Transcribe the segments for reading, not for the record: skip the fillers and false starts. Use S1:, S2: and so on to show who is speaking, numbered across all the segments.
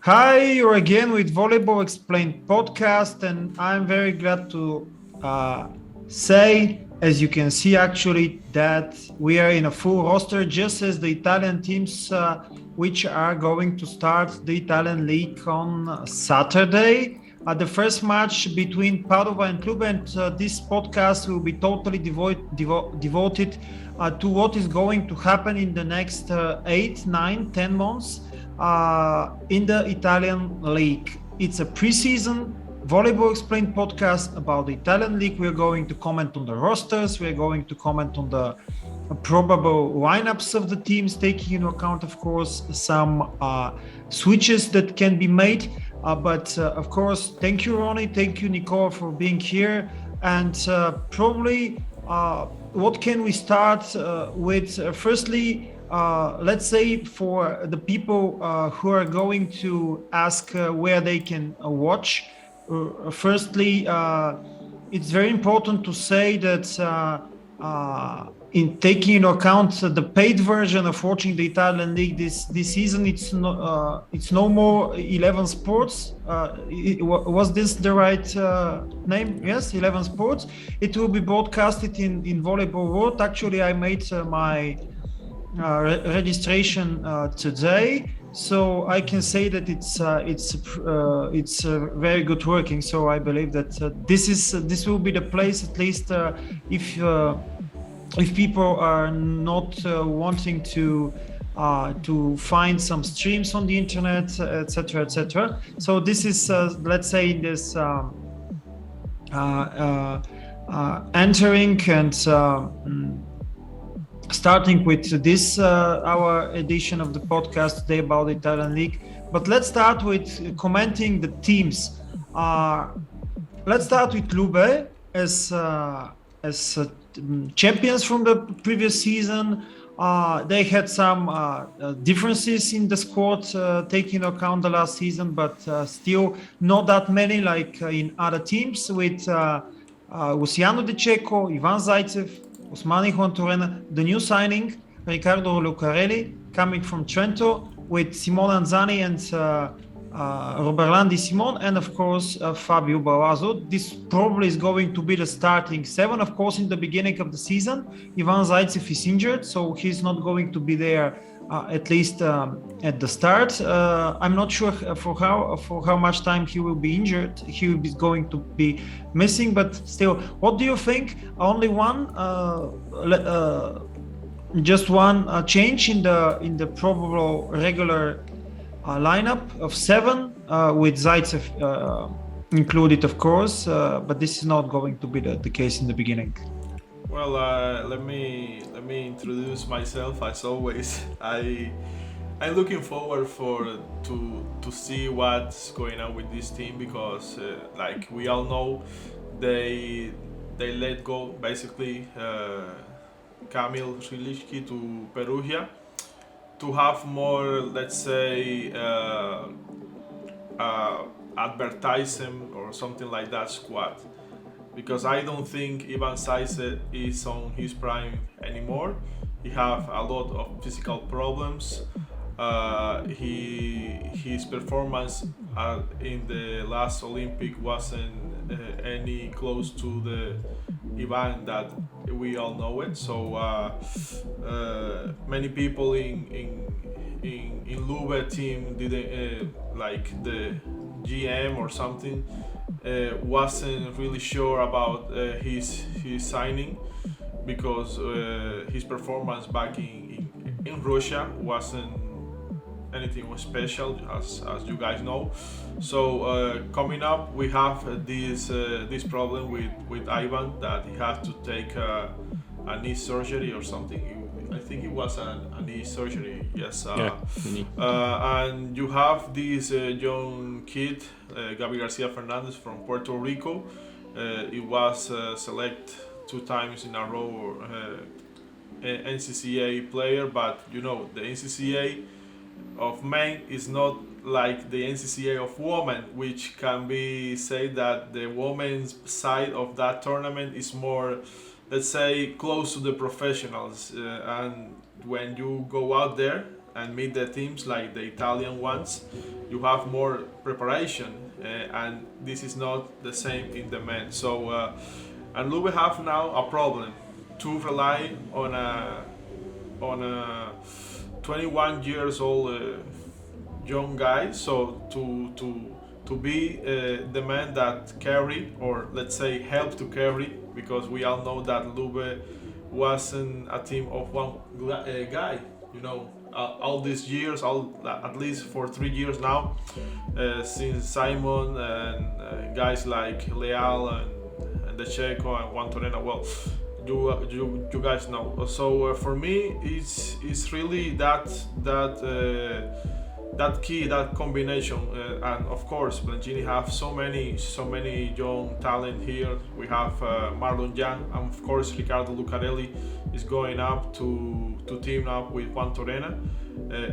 S1: Hi, you're again with Volleyball Explained Podcast, and I'm very glad to say, as you can see, actually, that we are in a full roster, just as the Italian teams, which are going to start the Italian league on Saturday. The first match between Padova and LUBE, and this podcast will be totally devoted to what is going to happen in the next 8, 9, 10 months in the Italian league. It's a preseason Volleyball Explained podcast about the Italian league. We're going to comment on the rosters. We're going to comment on the probable lineups of the teams, taking into account, of course, some switches that can be made. But of course, thank you, Ronnie. Thank you, Nicola, for being here. And probably, what can we start with? Firstly, let's say for the people who are going to ask where they can watch. Firstly, it's very important to say that in taking into account the paid version of watching the Italian league this season, it's no more 11 Sports. Was this the right name? Yes, 11 Sports. It will be broadcasted in Volleyball World. Actually, I made my registration today, so I can say that it's very good working. So I believe that this will be the place, at least if people are not wanting to find some streams on the internet, etc., etc. So this is let's say in this entering and starting with this our edition of the podcast today about the Italian league. But let's start with commenting the teams. Let's start with LUBE as champions from the previous season. They had some differences in the squad, taking into account the last season, but still not that many like in other teams with Luciano De Cecco, Ivan Zaitsev, Osmani Juan, the new signing, Riccardo Lucarelli, coming from Trento, with Simone Anzani and Roberlandi Simon, and of course Fabio Bauaso. This probably is going to be the starting seven. Of course, in the beginning of the season, Ivan Zaitsev is injured, so he's not going to be there at least at the start. I'm not sure for how much time he will be injured. He will be going to be missing, but still, what do you think? Only one, just one change in the probable regular lineup of seven, with Zaitsev included, of course, but this is not going to be the case in the beginning.
S2: Well, let me introduce myself. As always, I'm looking forward to see what's going on with this team because, like we all know, they let go basically Kamil Srilishki to Perugia to have more, let's say, advertising or something like that squad. Because I don't think Ivan Zaitsev is on his prime anymore. He have a lot of physical problems. His performance in the last Olympic wasn't any close to the Ivan that we all know it. So many people in LUBE team didn't like the GM or something. Wasn't really sure about his signing because his performance back in Russia wasn't anything special, as you guys know. So coming up, we have this problem with Ivan, that he has to take a knee surgery or something. I think it was a knee surgery, yes. And you have this young kid, Gabi Garcia Fernandez from Puerto Rico. It was selected 2 times in a row NCCA player, but you know the NCCA of men is not like the NCCA of women, which can be said that the women's side of that tournament is more, let's say, close to the professionals. And when you go out there, and meet the teams like the Italian ones, you have more preparation, and this is not the same in the men. So and LUBE have now a problem to rely on a 21 years old young guy, so to be the man that carry, or let's say help to carry, because we all know that LUBE wasn't a team of one guy, you know, all these years, at least for 3 years now, since Simon and guys like Leal and the Checo and Juan Torena, well, you guys know. So for me, it's really that key, that combination, and of course Blengini have so many young talent here. We have Marlon Young, and of course Riccardo Lucarelli is going up to team up with Juan Torena.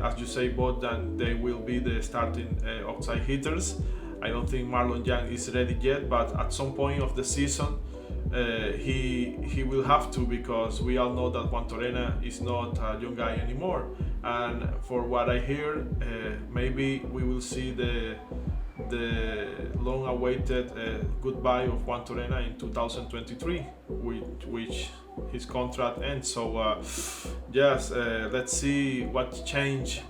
S2: As you say, Bogdan, they will be the starting outside hitters. I don't think Marlon Young is ready yet, but at some point of the season he will have to, because we all know that Juan Torena is not a young guy anymore. And for what I hear, maybe we will see the long-awaited goodbye of Juan Torena in 2023, which his contract ends. So yes, let's see what change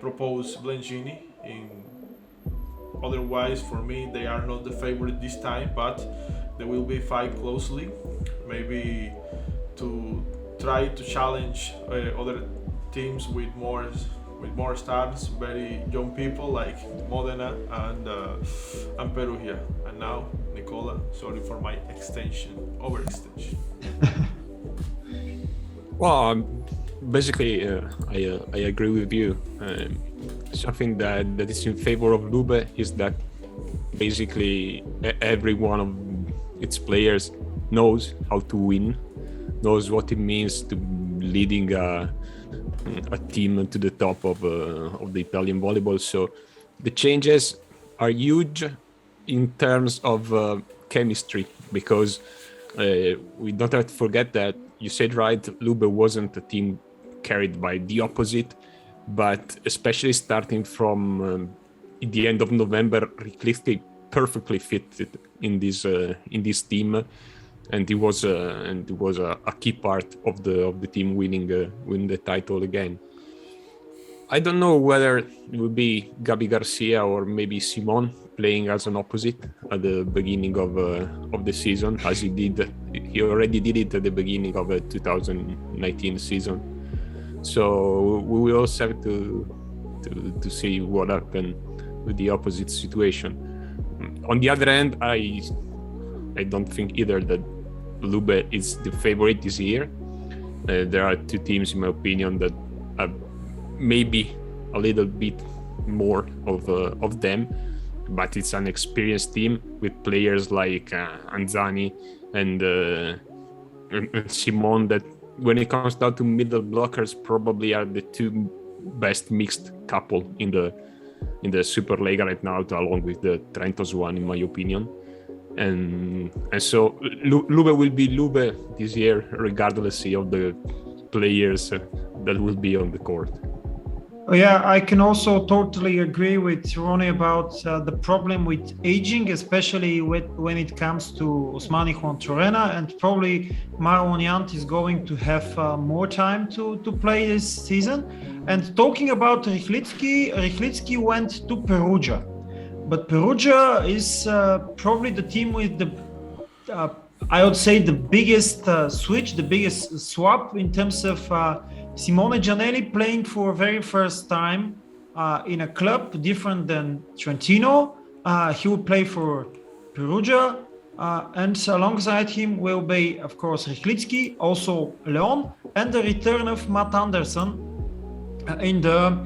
S2: propose Blengini. Otherwise, for me, they are not the favorite this time, but they will be fight closely, maybe to try to challenge other teams with more stars, very young people like Modena and Perugia. And now, Nicola, sorry for my overextension.
S3: Well, basically, I agree with you. Something that is in favor of LUBE is that basically every one of its players knows how to win, knows what it means to leading a team to the top of the Italian volleyball. So the changes are huge in terms of chemistry, because we don't have to forget that you said right, LUBE wasn't a team carried by the opposite, but especially starting from the end of November, Riklicki perfectly fitted in this team, and it was a key part of the team winning the title again. I don't know whether it would be Gabi Garcia or maybe Simon playing as an opposite at the beginning of the season, as he already did it at the beginning of the 2019 season. So we will also have to see what happened with the opposite situation. On the other hand, I don't think either that LUBE is the favorite this year. There are two teams, in my opinion, that have maybe a little bit more of them, but it's an experienced team with players like Anzani and Simon, that when it comes down to middle blockers, probably are the two best mixed couple in the Superlega right now, along with the Trento's one, in my opinion. And so LUBE will be LUBE this year, regardless of the players that will be on the court.
S1: Yeah, I can also totally agree with Ronnie about the problem with aging, especially when it comes to Osmani Juan Torena, and probably Marlon Yant is going to have more time to play this season. And talking about Riklicki went to Perugia, but Perugia is probably the team with the I would say the biggest switch, the biggest swap in terms of Simone Giannelli playing for very first time in a club different than Trentino. He will play for Perugia, and alongside him will be, of course, Riklicki, also Leon, and the return of Matt Anderson in the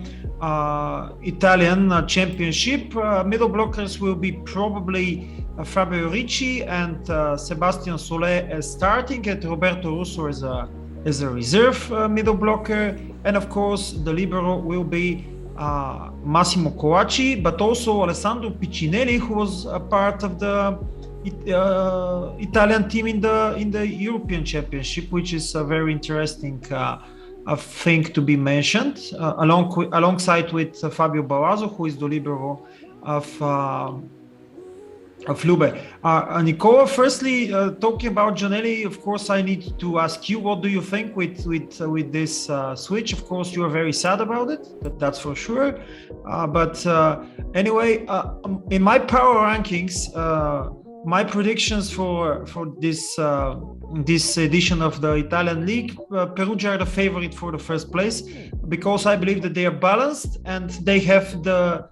S1: Italian championship. Middle blockers will be probably Fabio Ricci and Sebastian Solé as starting, and Roberto Russo as a reserve middle blocker. And of course, the libero will be Massimo Coacci, but also Alessandro Piccinelli, who was a part of the Italian team in the European Championship, which is a very interesting thing to be mentioned, alongside with Fabio Barraso, who is the libero of LUBE. Nicola, firstly, talking about Giannelli, of course, I need to ask you, what do you think with this switch? Of course, you are very sad about it, that's for sure. But anyway, in my power rankings, my predictions for this edition of the Italian League, Perugia are the favorite for the first place, because I believe that they are balanced and they have the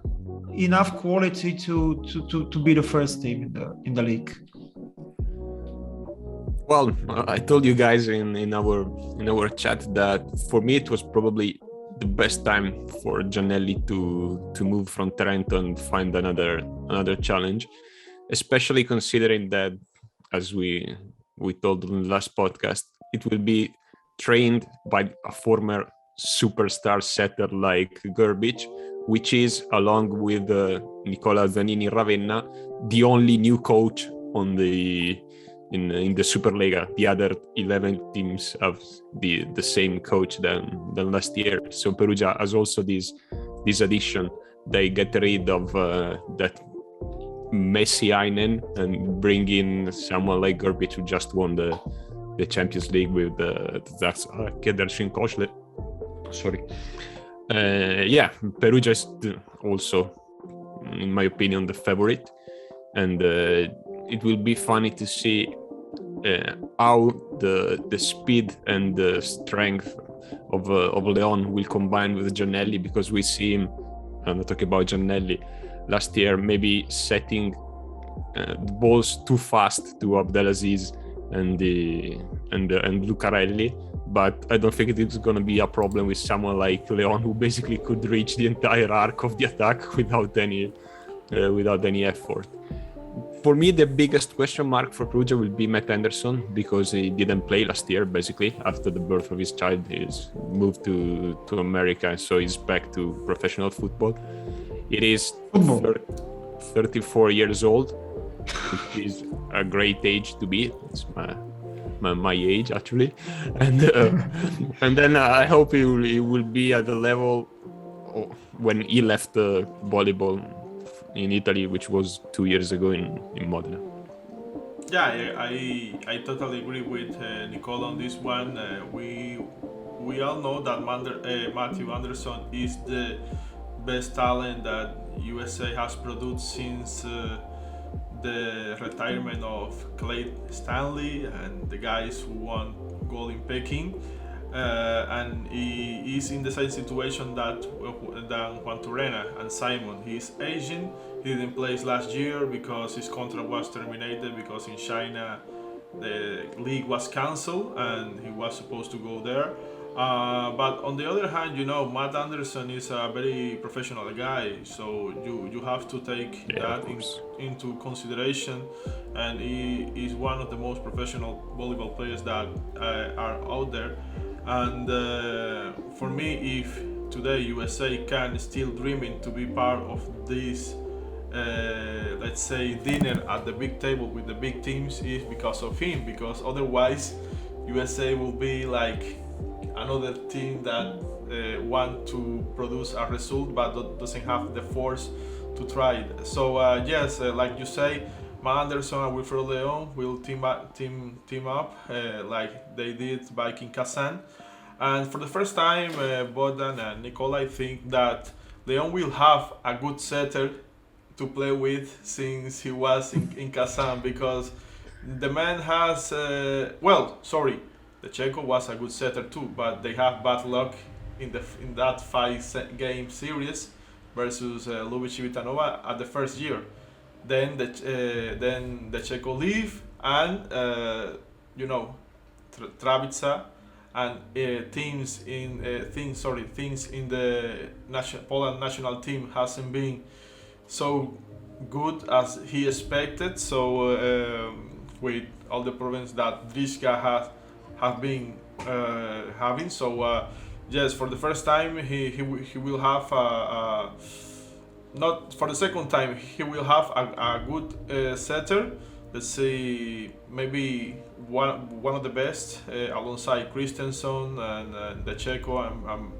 S1: enough quality to be the first team in the league.
S3: Well, I told you guys in our chat that for me it was probably the best time for Giannelli to move from Trento and find another challenge, especially considering that, as we told in the last podcast, it will be trained by a former superstar setter like Grbić, which is, along with Nicola Zanini Ravenna, the only new coach in the Superlega. The other 11 teams have the same coach than last year. So Perugia has also this addition. They get rid of that Messi Einen and bring in someone like Grbić, who just won the Champions League with Kedershin Koszle. Sorry. Perugia is also, in my opinion, the favorite, and it will be funny to see how the speed and the strength of Leon will combine with Giannelli, because we see him, I'm not talking about Giannelli, last year maybe setting the balls too fast to Abdelaziz and Lucarelli. But I don't think it's going to be a problem with someone like Leon, who basically could reach the entire arc of the attack without any effort. For me, the biggest question mark for Perugia will be Matt Anderson, because he didn't play last year. Basically, after the birth of his child, he's moved to America, so he's back to professional football. It is 34 years old, which is a great age to be. It's my age, actually, and then I hope he will be at the level when he left volleyball in Italy, which was 2 years ago in Modena.
S2: Yeah, I totally agree with Nicola on this one. We all know that Matthew Anderson is the best talent that USA has produced since the retirement of Clay Stanley and the guys who won gold in Peking, and he is in the same situation than Juan Turena and Simon. He's Asian. He didn't play last year because his contract was terminated, because in China the league was cancelled and he was supposed to go there. But on the other hand, Matt Anderson is a very professional guy, so you have to take that into consideration, and he is one of the most professional volleyball players that are out there. And for me, if today USA can still dreaming to be part of this, let's say, dinner at the big table with the big teams, is because of him, because otherwise USA will be like another team that want to produce a result but doesn't have the force to try it. So yes, like you say, Matt Anderson and Wilfredo Leon will team up like they did back in Kazan. And for the first time, Bogdan and Nicola, I think that Leon will have a good setter to play with since he was in Kazan, because the man has the Checo was a good setter too, but they have bad luck in that 5-game series versus LUBE Civitanova at the first year. Then the Checo leave, and Travica and things in the Poland national team hasn't been so good as he expected. So with all the problems that Driska have been having, so yes, for the first time he will have not for the second time he will have a good setter let's say, maybe one of the best alongside Christensen and the Checo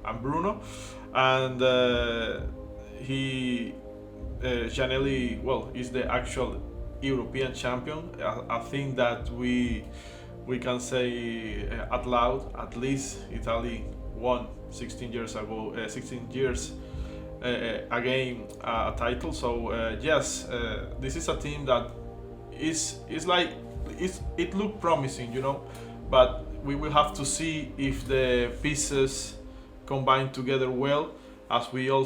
S2: and Bruno, and Giannelli, well, is the actual European champion. I think that we can say out loud, at least Italy won 16 years again a title. So yes, this is a team that it looked promising, but we will have to see if the pieces combine together well, as we all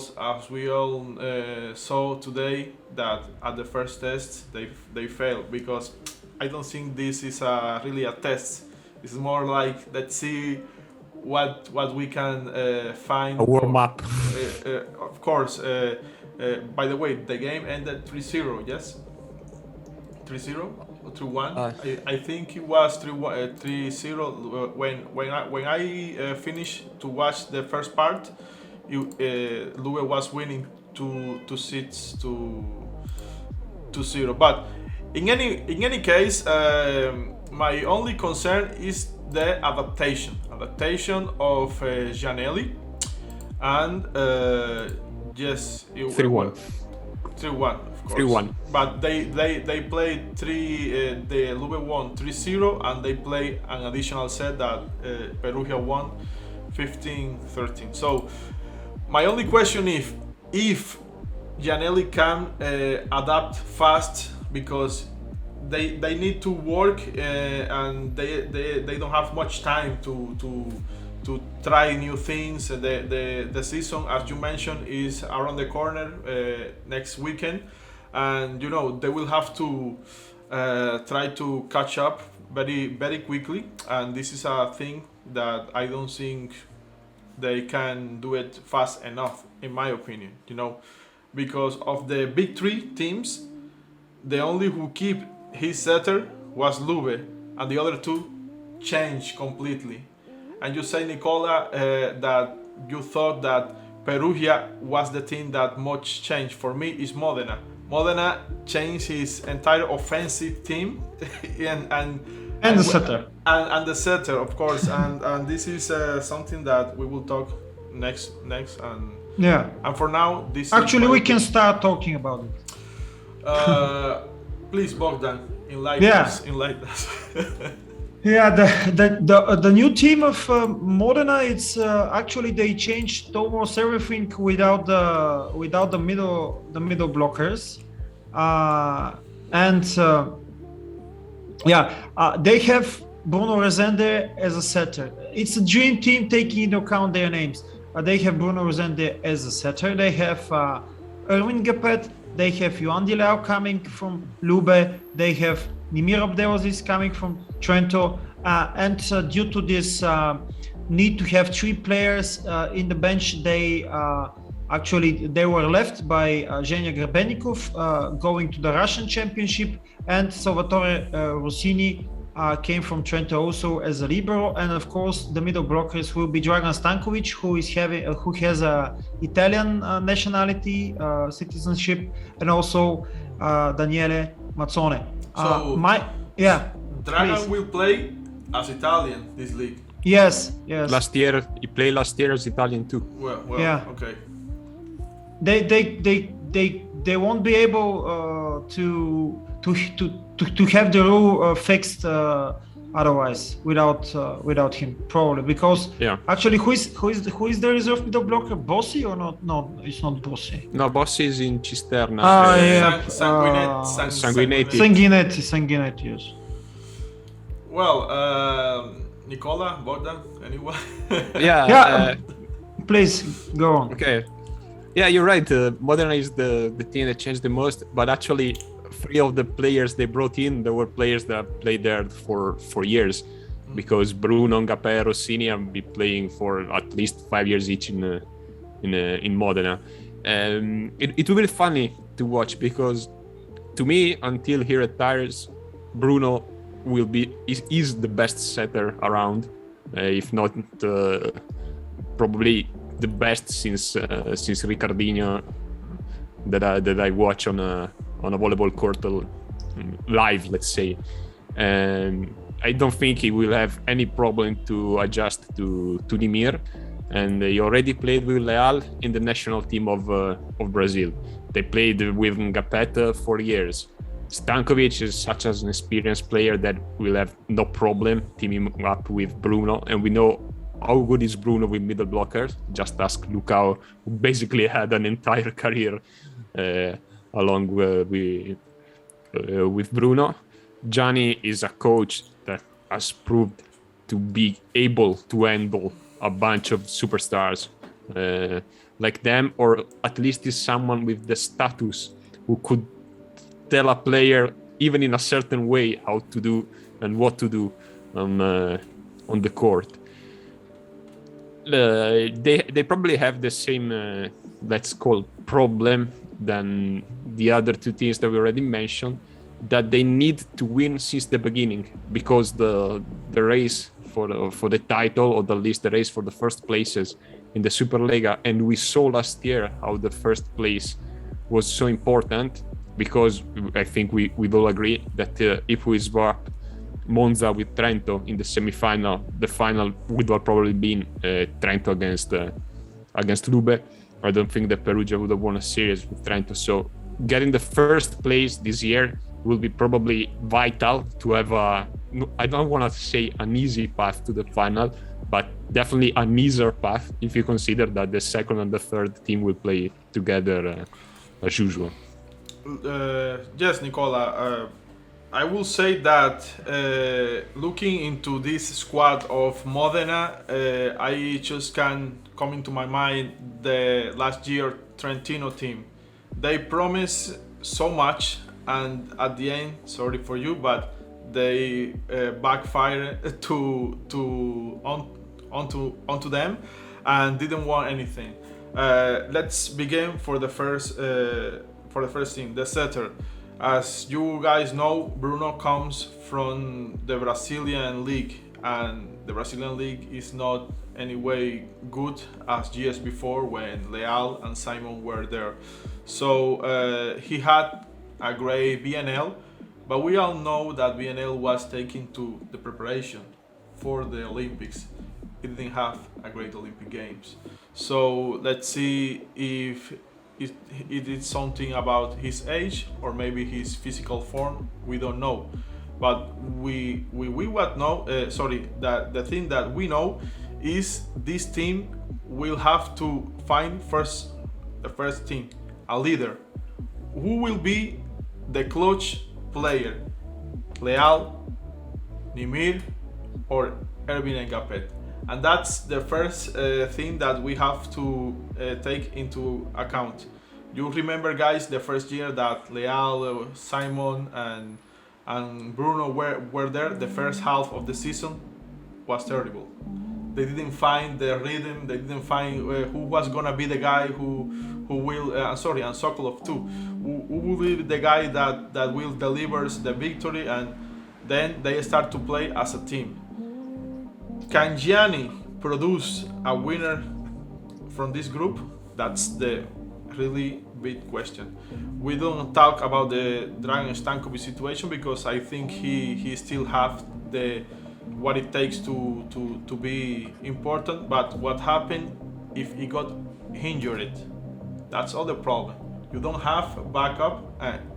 S2: saw today that at the first test they failed, because I don't think this is really a test. It's more like, let's see what we can find.
S3: A warm up.
S2: Of course. By the way, the game ended 3-0. Yes. 3-0 or 3-1. I think it was 3-0 when I finished to watch the first part. LUBE was winning 2-0. But in any case, my only concern is the adaptation of Giannelli, and yes,
S3: 3-1.
S2: 3-1, of course.
S3: 3-1.
S2: But they played the LUBE won 3-0, and they played an additional set that Perugia won 15-13. So my only question is if Giannelli can adapt fast, because they need to work and they don't have much time to try new things. The season, as you mentioned, is around the corner next weekend, and they will have to try to catch up very, very quickly, and this is a thing that I don't think they can do it fast enough, in my opinion, because of the big three teams, the only who keep his setter was LUBE, and the other two changed completely. And you say, Nicola, that you thought that Perugia was the team that much changed. For me, it's Modena. Modena changed his entire offensive team, and
S1: the setter.
S2: And the setter, of course. and this is something that we will talk next. And
S1: yeah.
S2: And for now, this.
S1: Actually, we can start talking about it.
S2: Please, Bogdan, enlighten us.
S1: Yeah, the new team of Modena, it's actually they changed almost everything without the middle blockers, they have Bruno Resende as a setter. It's a dream team taking into account their names. They have Bruno Resende as a setter. They have Ngapeth. They have Leal and Nimir coming from LUBE. They have Nimir Abdelaziz coming from Trento. And due to this need to have three players in the bench, they were left by Zhenya Grebenikov going to the Russian Championship, and Salvatore Rossini came from Trento also as a libero. And of course, the middle blockers will be Dragan Stankovic, who has a Italian nationality citizenship, and also Daniele Mazzone.
S2: Dragan will play as Italian this league.
S1: Yes.
S3: He played last year as Italian too.
S2: Well, yeah. Okay.
S1: They won't be able to have the rule fixed otherwise without him, probably, because actually who is the reserve middle blocker? Bossi or not? No, it's not Bossi.
S3: No, Bossi is in Cisterna.
S1: Sanguinetti, yes.
S2: Well, Nicola, Bogdan, anyone?
S1: Please go on.
S3: Okay. Yeah, you're right. Modena is the team that changed the most, but actually, three of the players they brought in, there were players that played there for years, because Bruno, Ngapeth, Rossini have been playing for at least 5 years each in Modena. It will be funny to watch, because to me, until he retires, Bruno is the best setter around, if not probably the best since Ricardinho that I watch on a volleyball court live, let's say. And I don't think he will have any problem to adjust to Nimir. And he already played with Leal in the national team of Brazil. They played with Ngapeth for years. Stankovic is such an experienced player that will have no problem teaming up with Bruno, and we know how good is Bruno with middle blockers. Just ask Lucao, who basically had an entire career along with Bruno. Gianni is a coach that has proved to be able to handle a bunch of superstars like them, or at least is someone with the status who could tell a player, even in a certain way, how to do and what to do on the court. They probably have the same, let's call, problem than the other two teams that we already mentioned, that they need to win since the beginning, because the race for the title, or at least the race for the first places in the Superlega, and we saw last year how the first place was so important, because I think we all agree that if we swap Monza with Trento in the semi-final, the final would have probably been Trento against LUBE. I don't think that Perugia would have won a series with Trento. So getting the first place this year will be probably vital to have I don't want to say an easy path to the final, but definitely an easier path if you consider that the second and the third team will play together as usual.
S2: Yes, Nicola. I will say that looking into this squad of Modena, I just can come into my mind the last year Trentino team. They promise so much, and at the end, sorry for you, but they backfire onto them and didn't want anything. Let's begin for the first team, the setter. As you guys know, Bruno comes from the Brazilian league, and the Brazilian league is not any way good as years before when Leal and Simon were there. So he had a great BNL, but we all know that BNL was taken to the preparation for the Olympics. It didn't have a great Olympic Games. So let's see if it is something about his age or maybe his physical form. We don't know, but we what know. That the thing that we know is this team will have to find the first team, a leader. Who will be the clutch player? Leal, Nimir, or Erwin and Ngapeth? And that's the first thing that we have to take into account. You remember, guys, the first year that Leal, Simon, and Bruno were there, the first half of the season was terrible. They didn't find the rhythm. They didn't find who was gonna be the guy who will. And Sokolov too. Who will be the guy that will delivers the victory, and then they start to play as a team. Can Gianni produce a winner from this group? That's the really big question. We don't talk about the Dragan Stankovic situation because I think he still have what it takes to be important. But what happened if he got injured? That's all the problem. You don't have backup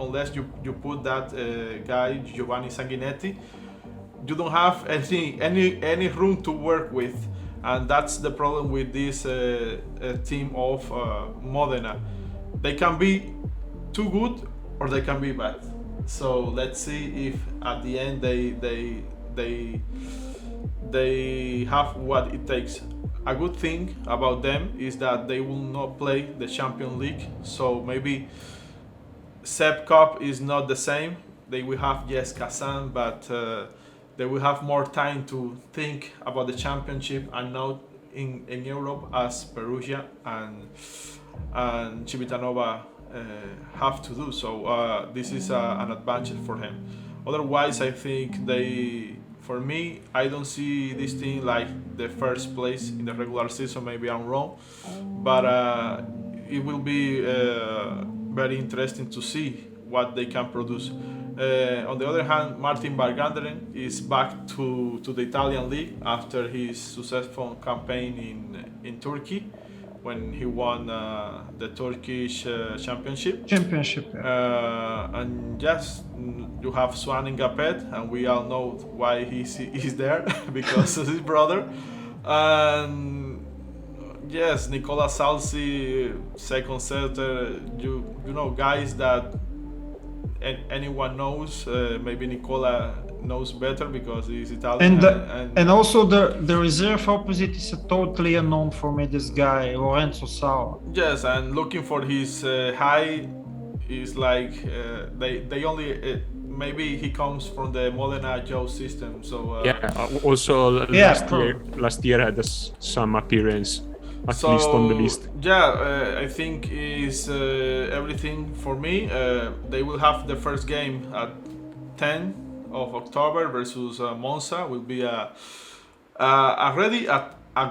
S2: unless you put that guy Giovanni Sanguinetti. You don't have any room to work with, and that's the problem with this team of Modena. They can be too good or they can be bad. So let's see if at the end they have what it takes. A good thing about them is that they will not play the Champions League, so maybe Sep Cup is not the same. They will have Kazan, but they will have more time to think about the championship and not in Europe as Perugia and Civitanova have to do. So this is an advantage for him. Otherwise, I think for me, I don't see this team like the first place in the regular season. Maybe I'm wrong, but it will be very interesting to see what they can produce. On the other hand, Martin Barganderen is back to the Italian league after his successful campaign in Turkey, when he won the Turkish championship. And yes, you have Swan Ngapeth, and we all know why he's there because of his brother. And yes, Nicola Salsi, second setter. You know guys that anyone knows. Maybe Nicola knows better because he's Italian.
S1: And also the reserve opposite is a totally unknown for me, this guy Lorenzo Sala.
S2: Yes, and looking for his height is like they only maybe he comes from the Modena Joe system. So
S3: also last year had some appearance at least on the list.
S2: I think is everything for me. They will have the first game at 10 of October versus Monza. Will be a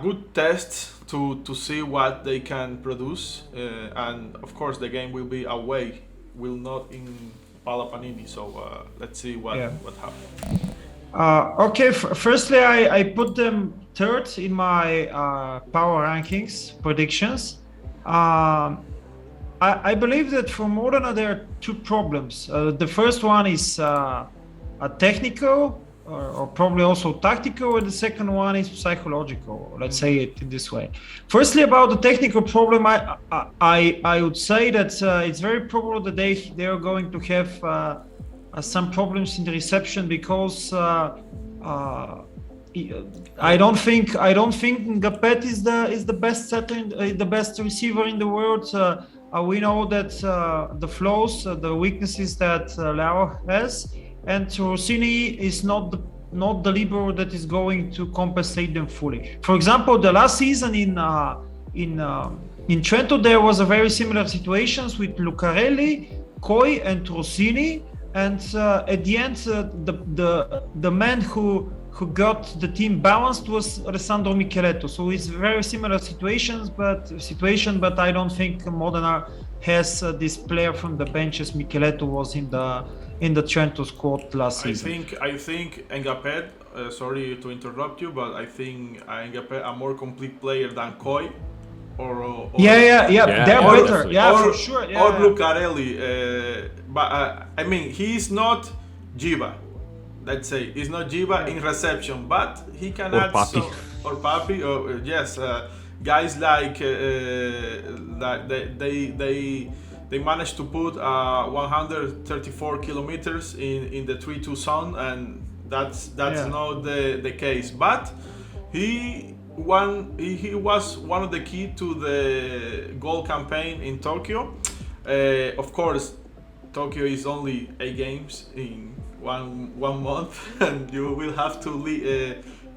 S2: good test to see what they can produce, and of course the game will be away, will not in Pala Panini. So let's see what happens.
S1: Firstly, I put them third in my power rankings predictions. I believe that for Modena there are two problems. The first one is a technical or probably also tactical, and the second one is psychological. Let's say it in this way. Firstly, about the technical problem, I would say that it's very probable that they are going to have some problems in the reception because I don't think Ngapeth is the best setter, the best receiver in the world. We know that the flaws, the weaknesses that Leal has, and Rossini is not the libero that is going to compensate them fully. For example, the last season in Trento there was a very similar situations with Lucarelli, Koi, and Rossini, and at the end the man who got the team balanced was Alessandro Michieletto. So it's very similar situation, but I don't think Modena has this player from the bench as Michieletto was in the Trento squad last season.
S2: I think Ngapeth, sorry to interrupt you, but I think Ngapeth a more complete player than Koi.
S1: They're better. For sure.
S2: Or Lucarelli. But I mean, he's not Giba. Let's say he's not Giba in reception, but he can add
S3: Papi.
S2: Or Papi. Guys like they managed to put 134 kilometers in the 3-2 zone, and that's not the case. But he was one of the key to the goal campaign in Tokyo. Of course, Tokyo is only 8 games in one month, and you will have to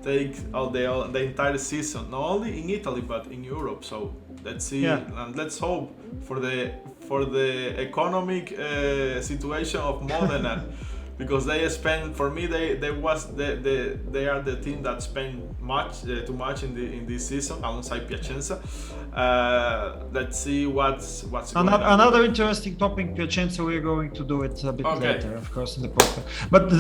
S2: take all the entire season, not only in Italy but in Europe. So let's see, and let's hope for the economic situation of Modena. Because they spend, for me, they are the team that spend too much in this season alongside Piacenza. Let's see what's going on.
S1: Another interesting topic, Piacenza. We're going to do it a bit later, of course, in the podcast. But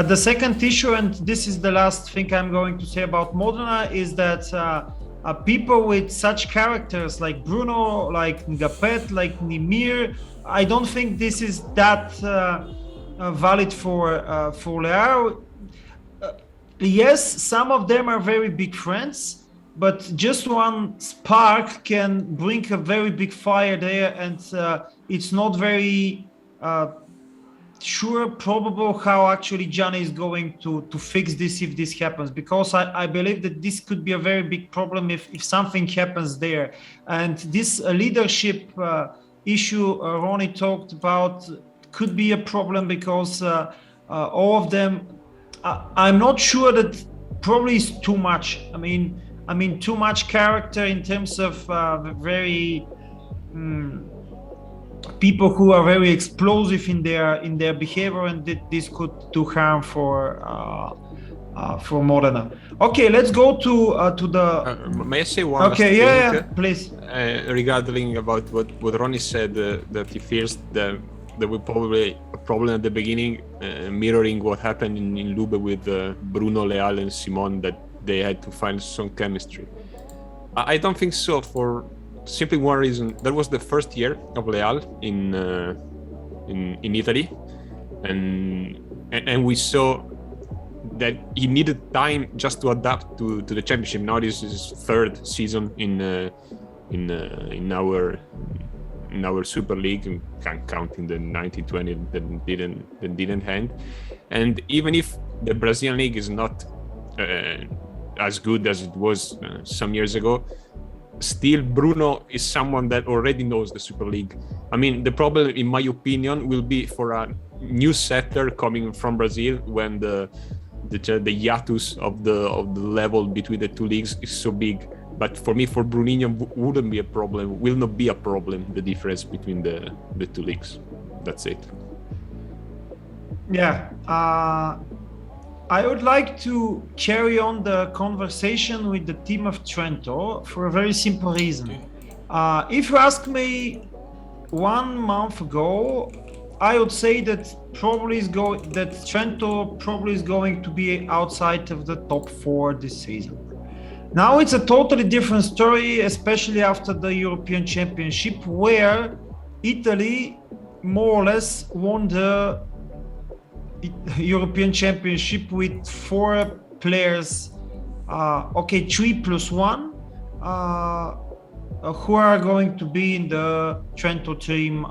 S1: the second issue, and this is the last thing I'm going to say about Modena, is that people with such characters like Bruno, like Ngapeth, like Nimir, I don't think this is that valid for Leal. Yes, some of them are very big friends, but just one spark can bring a very big fire there, and it's not very probable how actually Gianni is going to fix this if this happens, because I believe that this could be a very big problem if something happens there. And this leadership issue Ronnie talked about could be a problem because all of them, I'm not sure that probably is too much. I mean too much character in terms of very people who are very explosive in their behavior, and this could do harm for Modena. Okay, let's go to the.
S3: May I say one?
S1: Okay,
S3: last thing,
S1: please.
S3: Regarding about what Ronnie said, that he fears the there were probably a problem at the beginning, mirroring what happened in LUBE with Bruno, Leal, and Simon, that they had to find some chemistry. I don't think so, for simply one reason. That was the first year of Leal in Italy, and we saw that he needed time just to adapt to the championship. Now this is his third season in our Super League, counting the 1920 that didn't end. And even if the Brazilian league is not as good as it was some years ago, still Bruno is someone that already knows the Super League. I mean, the problem, in my opinion, will be for a new setter coming from Brazil when the hiatus of the level between the two leagues is so big. But for me, for Bruninho, wouldn't be a problem, will not be a problem, the difference between the two leagues. That's it.
S1: Yeah. I would like to carry on the conversation with the team of Trento for a very simple reason. If you ask me 1 month ago, I would say that Trento probably is going to be outside of the top 4 this season. Now it's a totally different story, especially after the European Championship, where Italy more or less won the European Championship with 4 players, 3 plus 1, who are going to be in the Trento team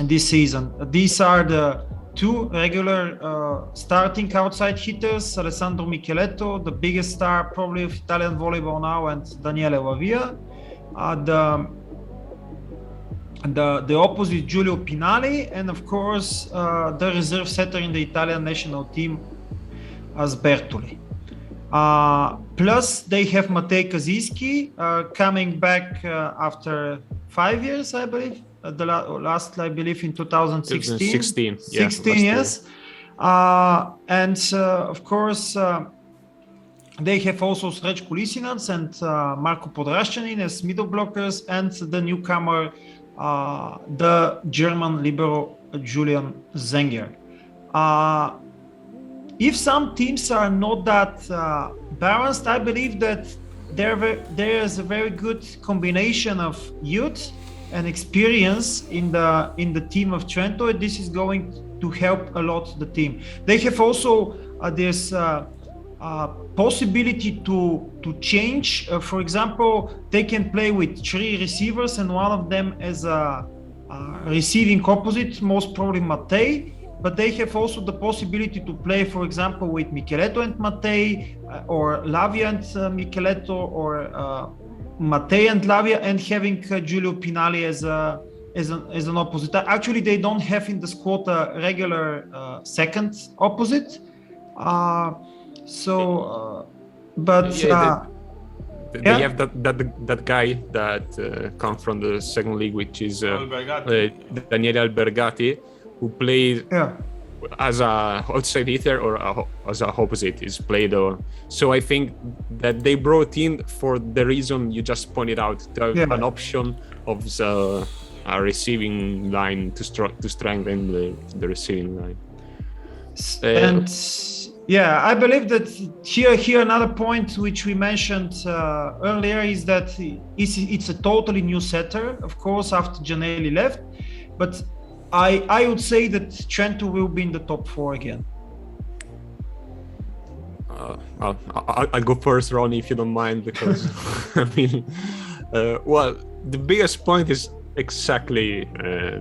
S1: this season. These are the 2 regular starting outside hitters, Alessandro Michieletto, the biggest star probably of Italian volleyball now, and Daniele Wavia. The opposite, Giulio Pinali, and of course the reserve setter in the Italian national team as Bertoli. Plus they have Matey Kaziyski coming back after 5 years, I believe. The last, I believe, in 2016. 16 years. And of course they have also Sreć Kulisinac and Marko Podraščanin as middle blockers, and the newcomer, the German libero Julian Zenger. If some teams are not that balanced, I believe that there is a very good combination of youth and experience in the team of Trento. This is going to help a lot the team. They have also this possibility to change. For example, they can play with 3 receivers and one of them as a receiving opposite, most probably Matej. But they have also the possibility to play, for example, with Michieletto and Matej, or Lavia and Michieletto, or Matej and Lavia, and having Giulio Pinali as an opposite. Actually, they don't have in the squad a regular second opposite.
S3: They have that guy that comes from the second league, which is Daniele Albergati, who played as a outside hitter or as a opposite. Is played. So I think that they brought in for the reason you just pointed out, to have an option of a receiving line to strengthen the receiving line.
S1: And I believe that here another point which we mentioned earlier is that it's a totally new setter, of course, after Giannelli left, but I would say that Trento will be in the top 4 again.
S3: I'll go first, Ronnie, if you don't mind, because I mean, the biggest point is exactly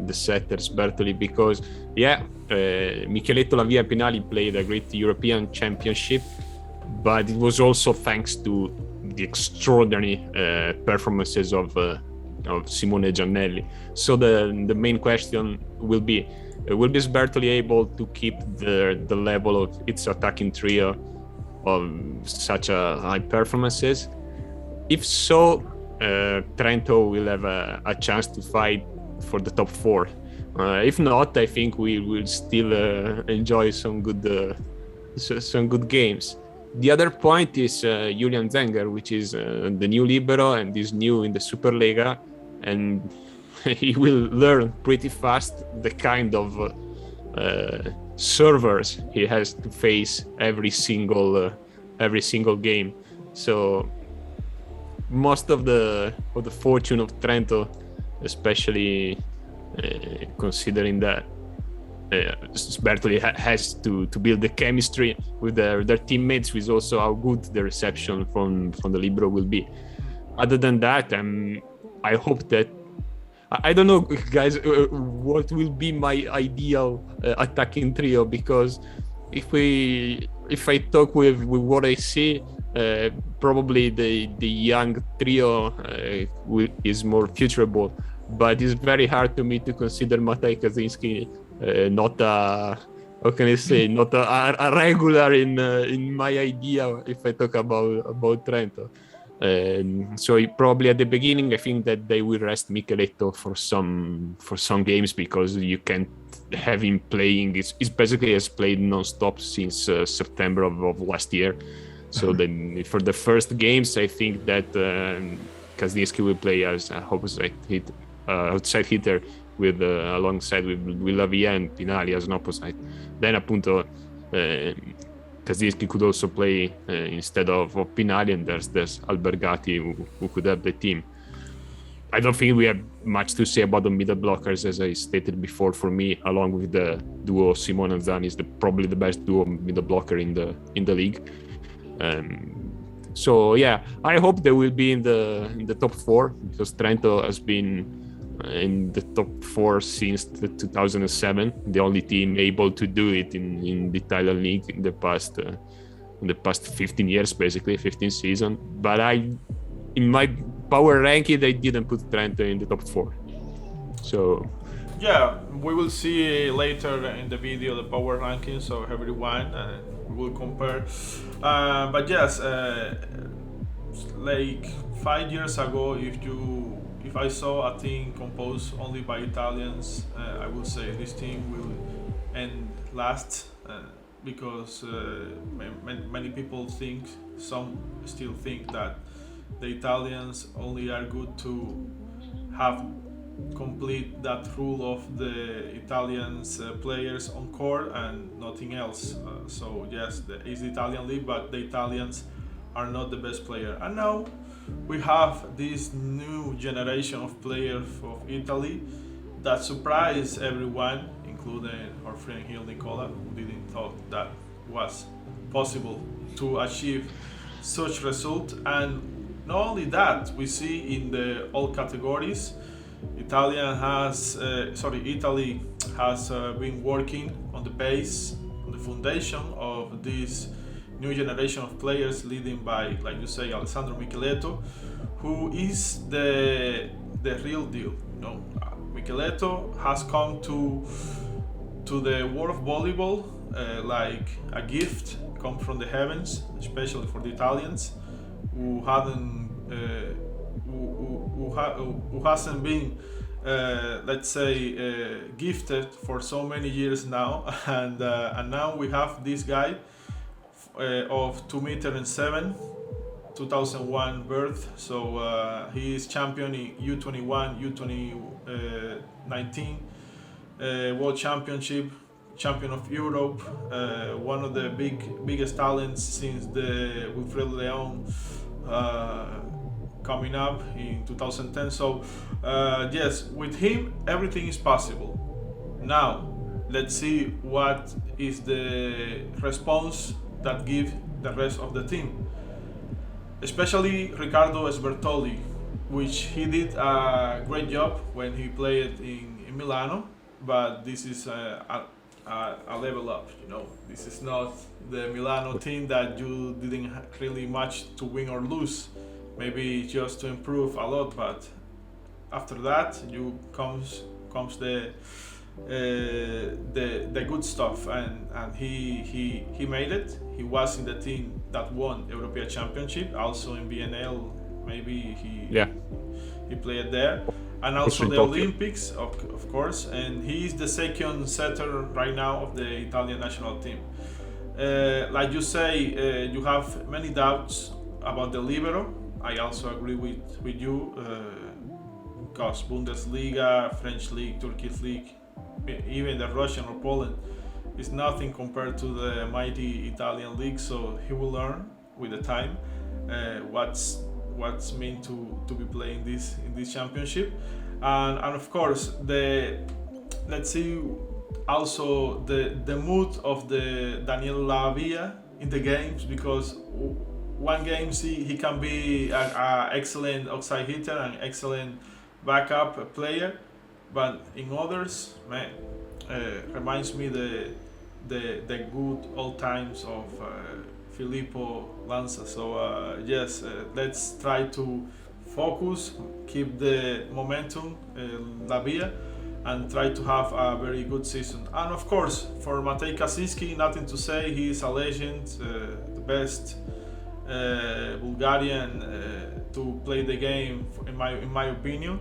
S3: the setters, Bertoli, because Michieletto, Lavia, and Pinali played a great European Championship, but it was also thanks to the extraordinary performances of Simone Giannelli. So the main question will be Bertoli able to keep the level of its attacking trio of such high performances? If so, Trento will have a chance to fight for the top 4. If not, I think we will still enjoy some good games. The other point is Julian Zenger, which is the new libero and is new in the Superlega, and he will learn pretty fast the kind of servers he has to face every single game. So most of the fortune of Trento, especially considering that Bertoli has to build the chemistry with their teammates, with also how good the reception from the libero will be. Other than that, I hope that I don't know, guys, what will be my ideal attacking trio, because if I talk with what I see, probably the young trio is more futurable, but it's very hard to me to consider Matey Kaziyski not a regular in my idea if I talk about Trento. So probably at the beginning, I think that they will rest Michieletto for some games, because you can't have him playing. It's basically has played non-stop since September of last year. So then for the first games, I think that Kaziyski will play as a outside hitter with alongside with Lavia and Pinali as an opposite. Then appunto Kaziyski could also play instead of Pinali, and there's Albergati who could help the team. I don't think we have much to say about the middle blockers, as I stated before. For me, along with the duo Simone and Zani, is probably the best duo middle blocker in the league. So yeah, I hope they will be in the top 4, because Trento has been in the top 4 since 2007, the only team able to do it in the Italian league in the past 15 years, basically 15 season. But in my power ranking, they didn't put Trento in the top 4. So
S2: yeah, we will see later in the video the power rankings, so everyone we will compare. But yes, like 5 years ago, if I saw a team composed only by Italians, I would say this team will end last, because many people some still think that the Italians only are good to have complete that rule of the Italians players on court and nothing else. So yes, it's the Italian league, but the Italians are not the best player. And now we have this new generation of players of Italy that surprised everyone, including our friend here Nicola, who didn't thought that was possible to achieve such result. And not only that, we see in all categories, Italy has been working on the base, on the foundation of this new generation of players, leading by, like you say, Alessandro Michieletto, who is the real deal. Michieletto has come to the world of volleyball like a gift come from the heavens, especially for the Italians who hasn't been let's say gifted for so many years now, and now we have this guy of 2.7 meters, 2001 birth, so he is champion in U21, U19 World Championship, champion of Europe, one of the biggest talents since the Wilfredo Leon coming up in 2010. So yes, with him everything is possible. Now let's see what is the response that give the rest of the team, especially Riccardo Sbertoli, which he did a great job when he played in Milano, but this is a level up. This is not the Milano team that you didn't really much to win or lose, maybe just to improve a lot, but after that comes the good stuff, and he made it. He was in the team that won European Championship, also in BNL, maybe he played there, and also the Olympics, of course, and he is the second setter right now of the Italian national team. Like you say, you have many doubts about the libero. I also agree with you. because Bundesliga, French league, Turkish league, even the Russian or Poland is nothing compared to the mighty Italian league. So he will learn with the time what's meant to be playing in this championship, and of course let's see also the mood of the Daniel Lavia in the games, because one game he can be an excellent outside hitter and excellent backup player, but in others, man, reminds me the good old times of Filippo Lanza. So yes, let's try to focus, keep the momentum, Lavia, and try to have a very good season. And of course, for Matey Kaziyski, nothing to say. He is a legend, the best Bulgarian to play the game, in my opinion,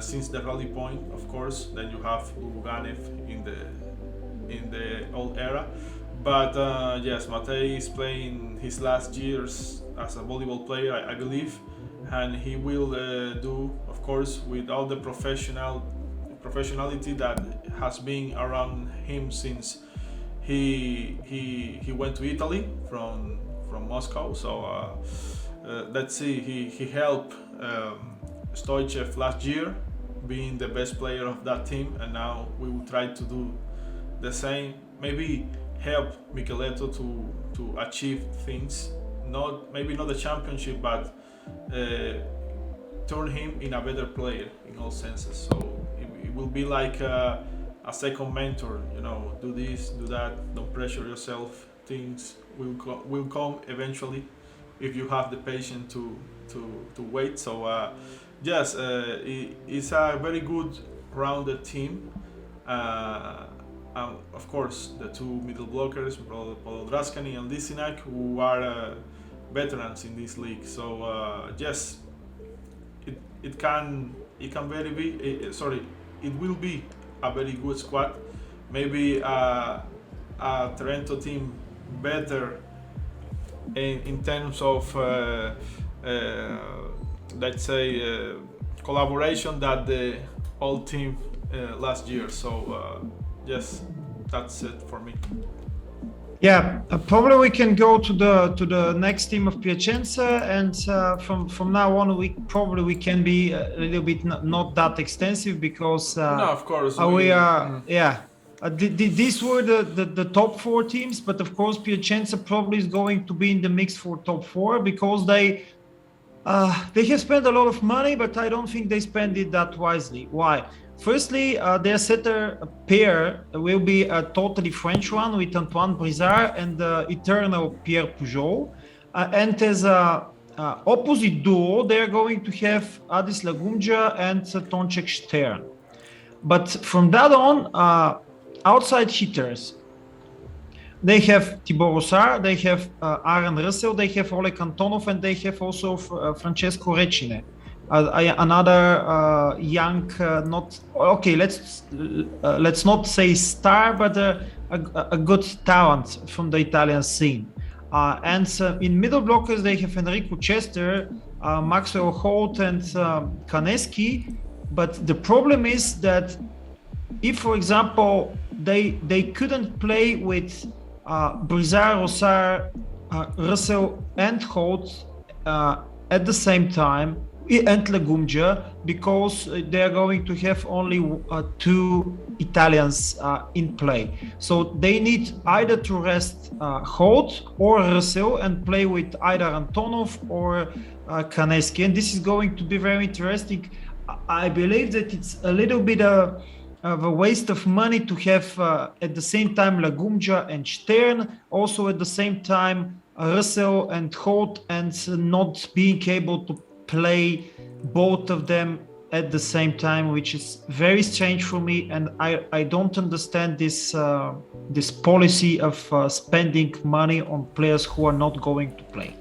S2: since the rally point, of course. Then you have Bulganev in the old era. But yes, Matej is playing his last years as a volleyball player, I believe, and he will do, of course, with all the professionality that has been around him since he went to Italy from Moscow. So let's see. He helped Stoichev last year, being the best player of that team, and now we will try to do the same. Maybe help Michieletto to achieve things. Maybe not the championship, but turn him in a better player in all senses. So it will be like a second mentor. Do this, do that. Don't pressure yourself. Things will come eventually if you have the patience to wait. So yes, it's a very good rounded team. And of course, the two middle blockers, Podoldraskani and Lisinak, who are veterans in this league. So yes, it will be a very good squad. Maybe a Trento team better in terms of let's say collaboration that the old team last year. So yes, that's it for me.
S1: Yeah, probably we can go to the next team of Piacenza, and from now on we can be a little bit not that extensive, because
S2: no, of course
S1: we are these were the top four teams, but of course Piacenza probably is going to be in the mix for top four, because they have spent a lot of money, but I don't think they spend it that wisely. Why? Firstly, their setter pair will be a totally French one with Antoine Brizard and the eternal Pierre Pujol. And as a opposite duo, they're going to have Adis Lagumja and Tonček Štern. But from that on, outside hitters, they have Tibor Rosar, they have Aaron Russell, they have Oleg Antonov, and they have also Francesco Recine. Another young, let's not say star, but a good talent from the Italian scene. And in middle blockers, they have Enrico Chester, Maxwell Holt, and Kaneski. But the problem is that if, for example, they couldn't play with Brizard, Rosar, Russell, and Holt at the same time, and Lagumja, because they're going to have only two Italians in play. So they need either to rest Holt or Russell and play with either Antonov or Kaneski. And this is going to be very interesting. I believe that it's a little bit of a waste of money to have at the same time Lagumja and Štern, also at the same time Russell and Holt, and not being able to play both of them at the same time, which is very strange for me, and I don't understand this policy of spending money on players who are not going to play.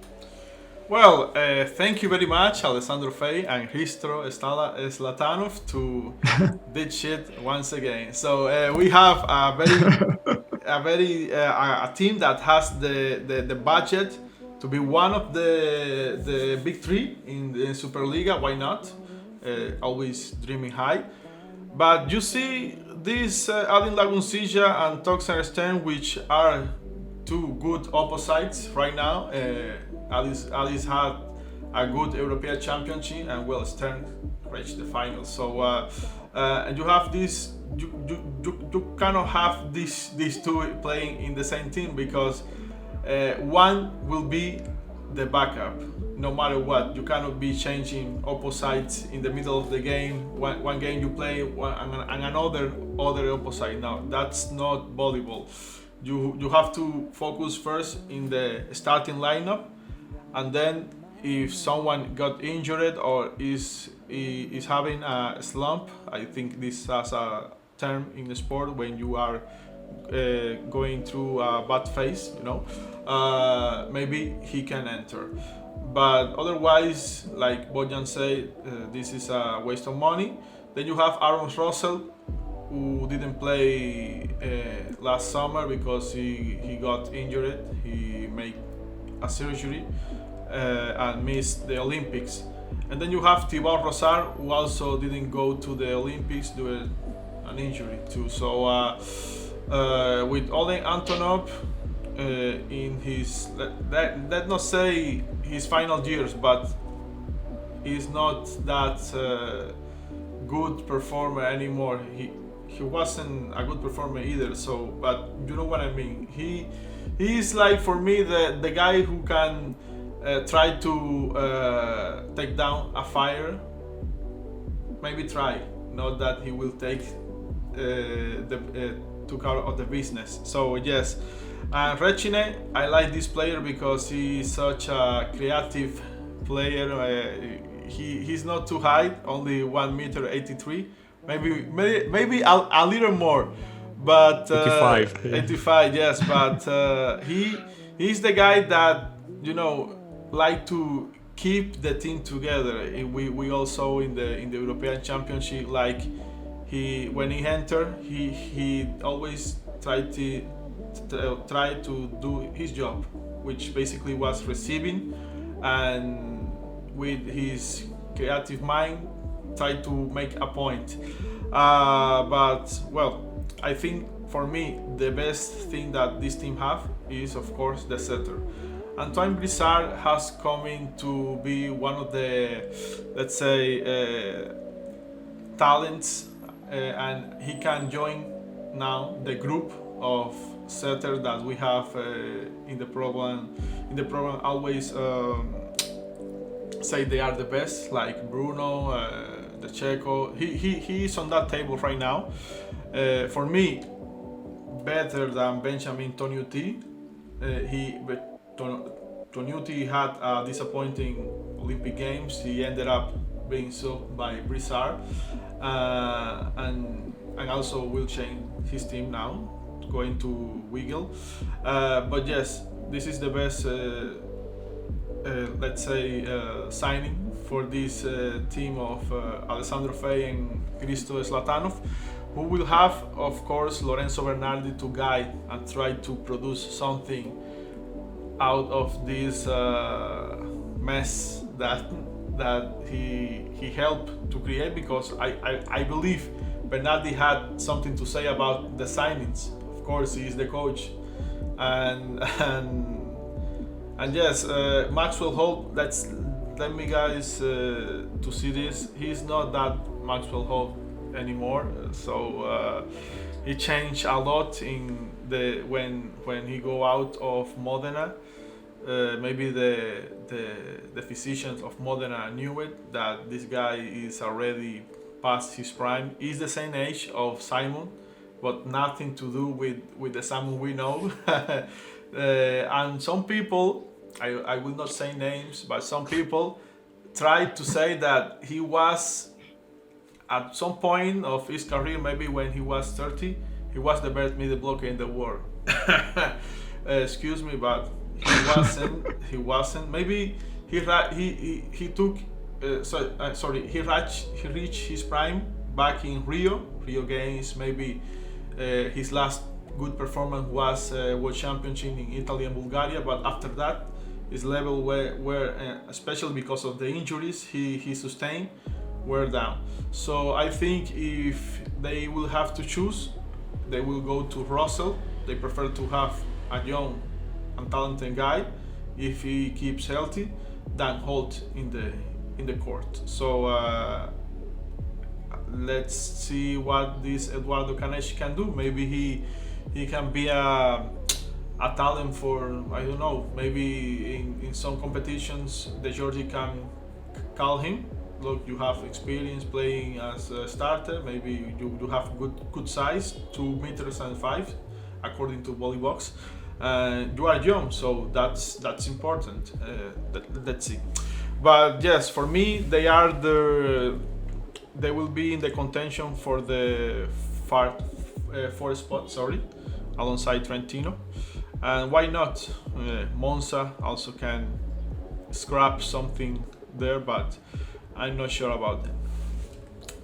S2: Well, thank you very much, Alessandro Fei and Hristo Zlatanov, to ditch it once again. So we have a team that has the budget to be one of the big three in the Superliga. Why not? always dreaming high. But you see these Adin Lagunsija and Toxan Stern, which are two good opposites right now. Alice had a good European Championship, and well, Stern reached the final. So and you have this. You cannot have these two playing in the same team, because one will be the backup no matter what. You cannot be changing opposites in the middle of the game. One game you play and another opposite. Now that's not volleyball. You have to focus first in the starting lineup, and then if someone got injured or is having a slump, I think this has a term in the sport when you are going through a bad phase, maybe he can enter. But otherwise, like Bogdan said, this is a waste of money. Then you have Aaron Russell, who didn't play last summer because he got injured. He made a surgery and missed the Olympics. And then you have Thibaut Rosar, who also didn't go to the Olympics due to an injury too. So with Olen Antonov in his, let not say his final years, but he's not that good performer anymore. He wasn't a good performer either. So, but you know what I mean. He is like, for me, the guy who can try to take down a fire. Maybe try, not that he will take took out of the business. So yes, and Recine, I like this player because he is such a creative player. He's not too high, only 1.83 m, maybe a little more, but 85, yes. But he's the guy that like to keep the team together. We also in the European Championship, like when he entered, he always tried to do his job, which basically was receiving, and with his creative mind tried to make a point. But well, I think for me the best thing that this team have is, of course, the setter. Antoine Brissard has come in to be one of the, let's say, talents, and he can join now the group of setters that we have in the program. In the program, always say they are the best, like Bruno, the Checo. He is on that table right now. For me, better than Benjamin Toniutti. Toniutti had a disappointing Olympic Games. He ended up being sold by Brissard, and also will change his team now, going to Wiggle. But yes, this is the best, let's say, signing for this team of Alessandro Fei and Christo Zlatanov, who will have, of course, Lorenzo Bernardi to guide and try to produce something out of this mess that he helped to create, because I believe Bernardi had something to say about the signings. Of course, he is the coach, and yes, Maxwell Holt. Let me guys to see this. He's not that Maxwell Holt anymore. So he changed a lot in the when he go out of Modena. Maybe the physicians of Modena knew it, that this guy is already past his prime. He's the same age of Simon, but nothing to do with the Simon we know. And some people, I will not say names, but some people tried to say that he was, at some point of his career, maybe when he was 30, he was the best middle blocker in the world. Excuse me, but he wasn't. Maybe he took. He reached his prime back in Rio Games. Maybe his last good performance was World Championship in Italy and Bulgaria. But after that, his level where especially because of the injuries he sustained, were down. So I think if they will have to choose, they will go to Russell. They prefer to have a young and talented guy if he keeps healthy than Holt in the court. So let's see what this Eduardo Canesci can do. Maybe he can be a talent for, I don't know, maybe in some competitions the Georgie can call him. Look, you have experience playing as a starter, maybe you have good size, 2 meters and 5 according to Volleybox. You are young, so that's important. Let's see. But yes, for me they will be in the contention for the fourth spot, alongside Trentino. And why not? Monza also can scrap something there, but I'm not sure about that.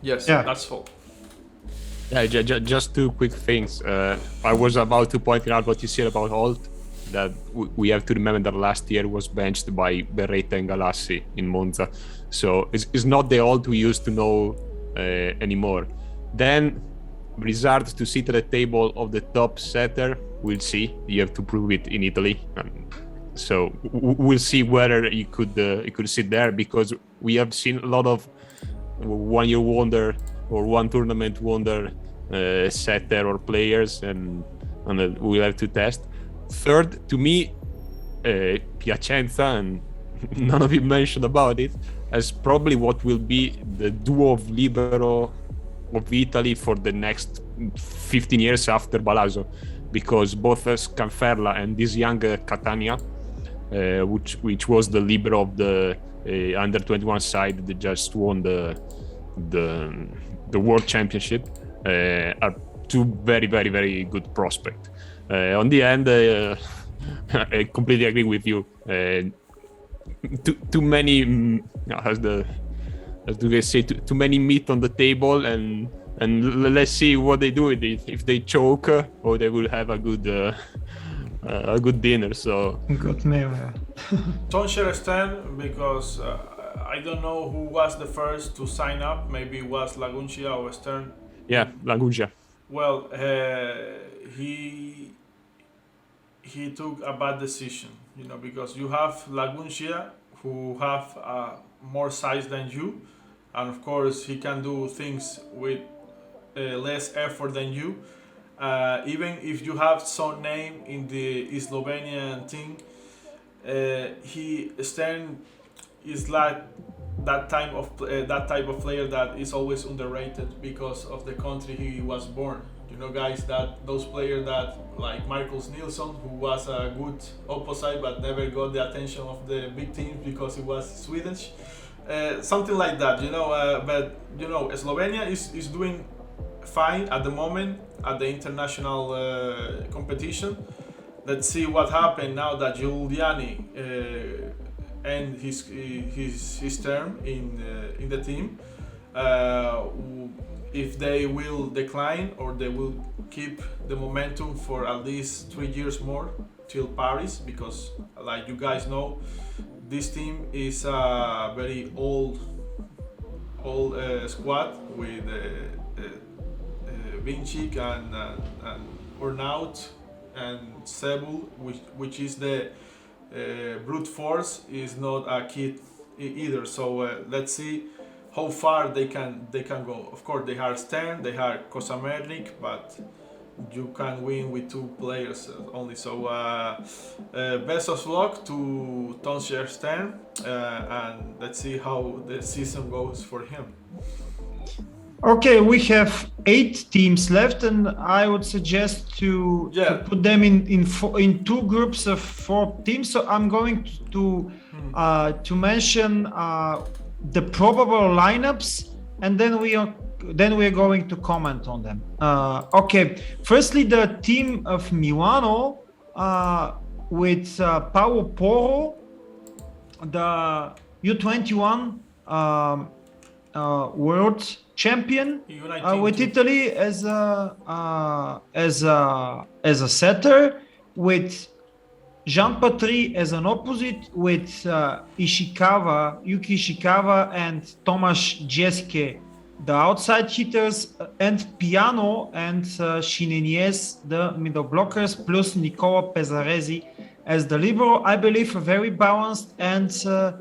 S2: Yes, yeah. That's all.
S3: Yeah, just 2 quick things. I was about to point out what you said about Holt, that we have to remember that last year was benched by Beretta and Galassi in Monza. So it's not the Holt we used to know anymore. Then results to sit at the table of the top setter, we'll see. You have to prove it in Italy. So we'll see whether he could sit there, because we have seen a lot of 1 year wonder or one tournament wonder setter or players, and we'll have to test. Third, to me, Piacenza, and none of you mentioned about it, as probably what will be the duo of libero of Italy for the next 15 years after Balazzo, because both Scanferla and this young Catania, which was the libero of the under 21 side that just won the world championship, are 2 very, very, very good prospects. On the end, I completely agree with you. Too many, as do they say, too many meat on the table, and let's see what they do with it. If they choke, or they will have a good dinner. So
S1: good meal.
S2: Toncher Stern, because I don't know who was the first to sign up. Maybe it was Laguncia or Stern.
S3: Yeah, Laguncia.
S2: Well, he took a bad decision, because you have Laguncia, who have more size than you, and of course he can do things with less effort than you. Even if you have some name in the Slovenian team, Stern is like that type of player that is always underrated because of the country he was born. Guys, those players that like Marcus Nilsson, who was a good opposite but never got the attention of the big teams because he was Swedish, something like that. But Slovenia is doing fine at the moment at the international competition. Let's see what happened now that Giuliani end his term in the team. If they will decline or they will keep the momentum for at least 3 years more till Paris, because like you guys know, this team is a very old squad with Vincic and Urnaut and Sebul, which is the brute force, is not a kid either. So let's see how far they can go. Of course, they are Stern, they are Kosamernik, but you can win with 2 players only. So best of luck to Toncher Stern, and let's see how the season goes for him.
S1: Okay, we have 8 teams left, and I would suggest to put them in 2 groups of 4 teams. So I'm going to mention the probable lineups, and then we are going to comment on them. Okay, firstly, the team of Milano with Paolo Porro, the U21 world champion, with Italy as a setter, with Jean Patry as an opposite with Yuki Ishikawa and Tomasz Dzieske, the outside hitters, and Piano and Shinenies, the middle blockers, plus Nicola Pesaresi as the libero. I believe a very balanced and a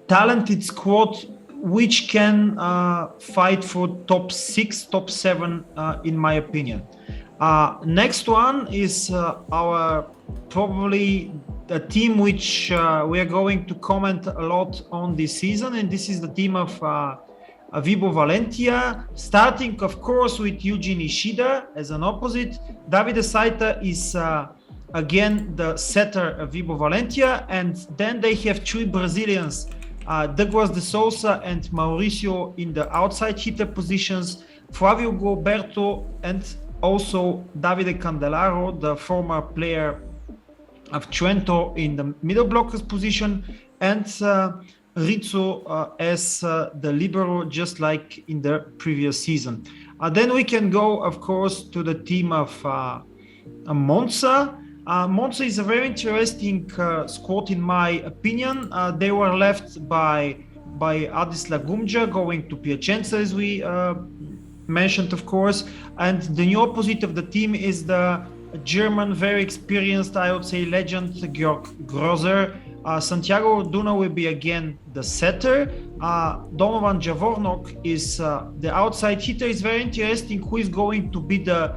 S1: talented squad which can fight for top 6, top 7 in my opinion. Next one is our probably a team which we are going to comment a lot on this season, and this is the team of Vibo Valentia, starting of course with Eugene Ishida as an opposite. Davide Saita is again the setter of Vibo Valentia, and then they have 3 Brazilians, Douglas de Souza and Mauricio in the outside hitter positions, Flavio Gilberto and also Davide Candelaro, the former player of Trento, in the middle blockers position, and Rizzo as the libero, just like in the previous season. Then we can go, of course, to the team of Monza. Monza is a very interesting squad in my opinion. They were left by Adis Lagumja going to Piacenza, as we mentioned, of course, and the new opposite of the team is the German, very experienced, I would say, legend Georg Grosser. Santiago Orduna will be again the setter. Donovan Javornok is the outside hitter. It's very interesting who is going to be the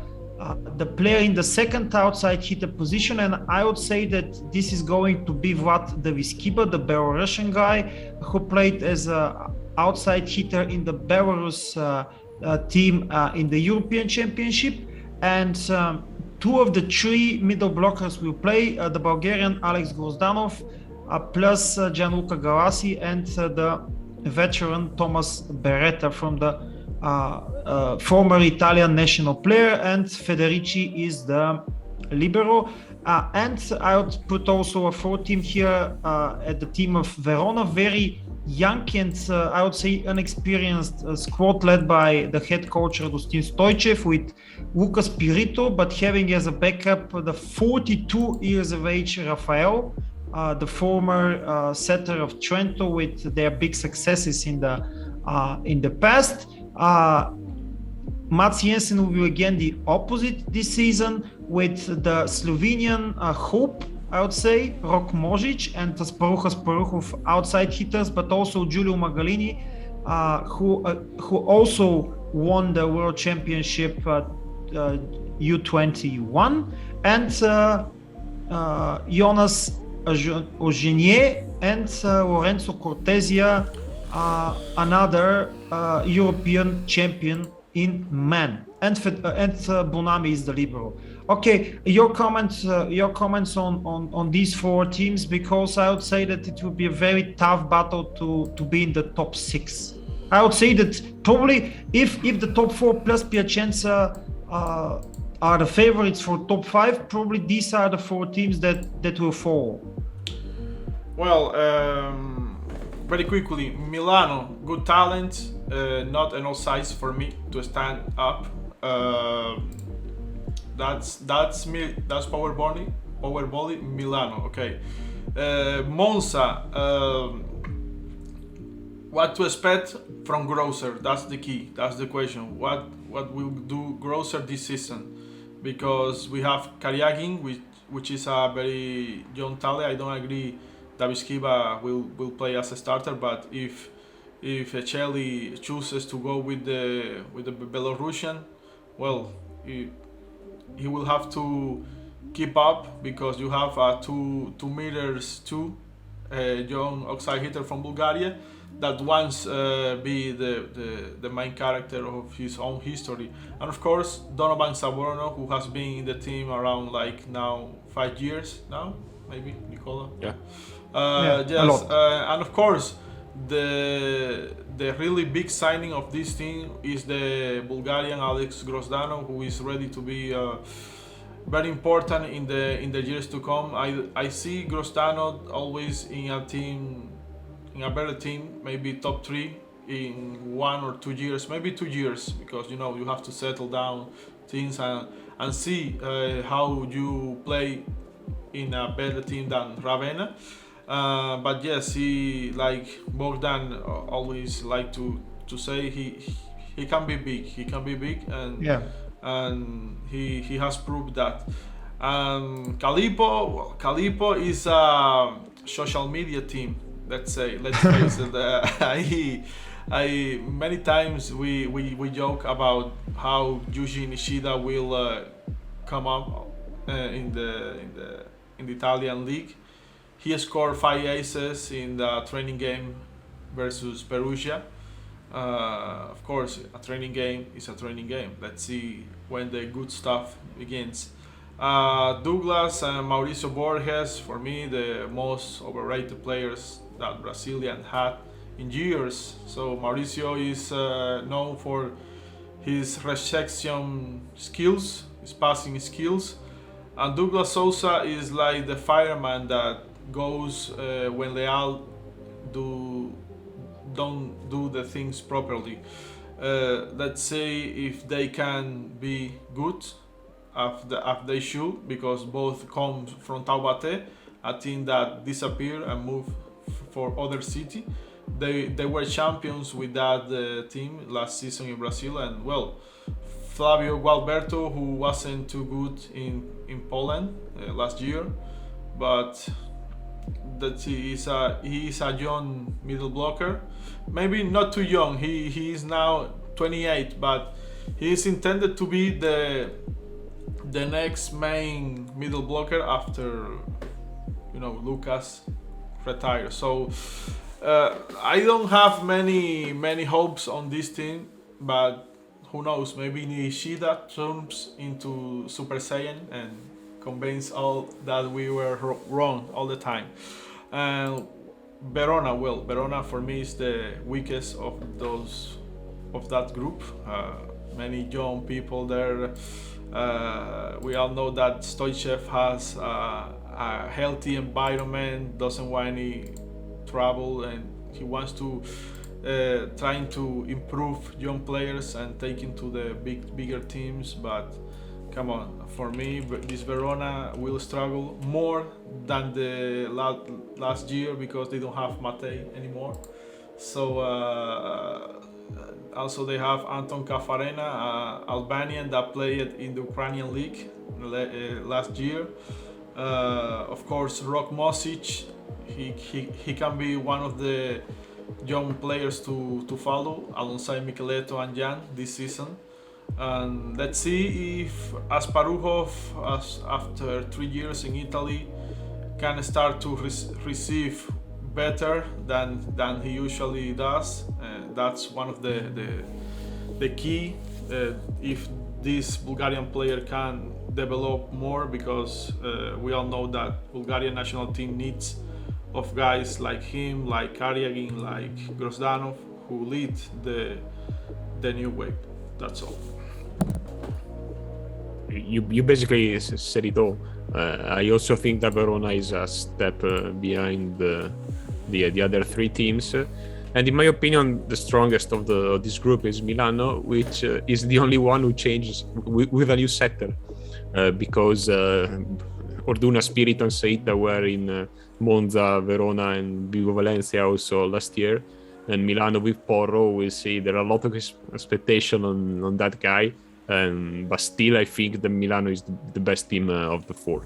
S1: player in the second outside hitter position, and I would say that this is going to be Vlad Daviskiba, the Belarusian guy who played as an outside hitter in the Belarus team in the European Championship, and 2 of the 3 middle blockers will play, the Bulgarian Alex Grozdanov plus Gianluca Galassi and the veteran Thomas Beretta from the former Italian national player, and Federici is the libero. And I would put also a 4th team here at the team of Verona, very young and I would say inexperienced squad led by the head coach Radostin Stojcev with Lucas Pirito, but having as a backup the 42 years of age Rafael, the former setter of Trento with their big successes in the past. Mats Jensen will be again the opposite this season with the Slovenian hope, I would say, Rok Možić and Sparuha Sparuhov outside hitters, but also Giulio Magalini, who also won the World Championship U21, and Jonas Ogenier and Lorenzo Cortesia, another European champion in men, and Bonami is the libero. Okay, your comments on these 4 teams, because I would say that it would be a very tough battle to be in the top 6. I would say that probably if the top 4 plus Piacenza are the favorites for top 5, probably these are the 4 teams that will fall.
S2: Well, very quickly, Milano, good talent, not enough size for me to stand up. That's power volley Milano. Okay, Monza. What to expect from Grosser? That's the key. That's the question. What will do Grosser this season? Because we have Karyagin, which is a very young talent. I don't agree Daviskiba will play as a starter, but if Echeli chooses to go with the Belarusian, well, he will have to keep up, because you have a 2 meters 2 young outside hitter from Bulgaria that once be the main character of his own history. And of course Donovan Saborno, who has been in the team around like now 5 years now, maybe, Nicola?
S3: Yeah.
S2: Yes, and of course the really big signing of this team is the Bulgarian Alex Grozdanov, who is ready to be very important in the years to come. I see Grozdanov always in a better team, maybe top 3 in 1 or 2 years, maybe 2 years, because you have to settle down things and see how you play in a better team than Ravenna. But yes, he, like Bogdan always like to say, he can be big. He can be big, and he has proved that. Calipo is a social media team. Let's face it. I many times we joke about how Yuji Nishida will come up in the Italian league. He scored 5 aces in the training game versus Perugia. Of course, a training game is a training game. Let's see when the good stuff begins. Douglas and Mauricio Borges, for me, the most overrated players that Brazilian had in years. So Mauricio is known for his reception skills, his passing skills, and Douglas Souza is like the fireman that goes when Leal don't do the things properly. Let's say if they can be good as they should, because both come from Taubaté, a team that disappeared and moved for other city. They were champions with that team last season in Brazil, and well, Flavio Gualberto, who wasn't too good in Poland last year, but that he is a young middle blocker, maybe not too young. He is now 28, but he is intended to be the next main middle blocker after Lucas retires. So I don't have many hopes on this team, but who knows, maybe Nishida turns into Super Saiyan and convince all that we were wrong all the time. And Verona for me is the weakest of that group. Many young people there. We all know that Stoichev has a healthy environment, doesn't want any trouble, and he wants to trying to improve young players and take into the bigger teams. But come on, for me, this Verona will struggle more than the last year because they don't have Matey anymore. So also they have Anton Kafarena, Albanian that played in the Ukrainian league last year. Of course, Rok Mosic, he can be one of the young players to follow alongside Michieletto and Jan this season. And let's see if Asparuhov, after 3 years in Italy, can start to receive better than he usually does. That's one of the key. If this Bulgarian player can develop more, because we all know that Bulgarian national team needs of guys like him, like Karyagin, like Grozdanov, who lead the new wave. That's all.
S3: You basically said it all. I also think that Verona is a step behind the other 3 teams. And in my opinion, the strongest of this group is Milano, which is the only one who changes with a new sector. Because Orduna, Spirit and Saita were in Monza, Verona and Vibo Valencia also last year. And Milano with Porro, we see there are a lot of expectation on that guy. But still, I think that Milano is the best team of the 4.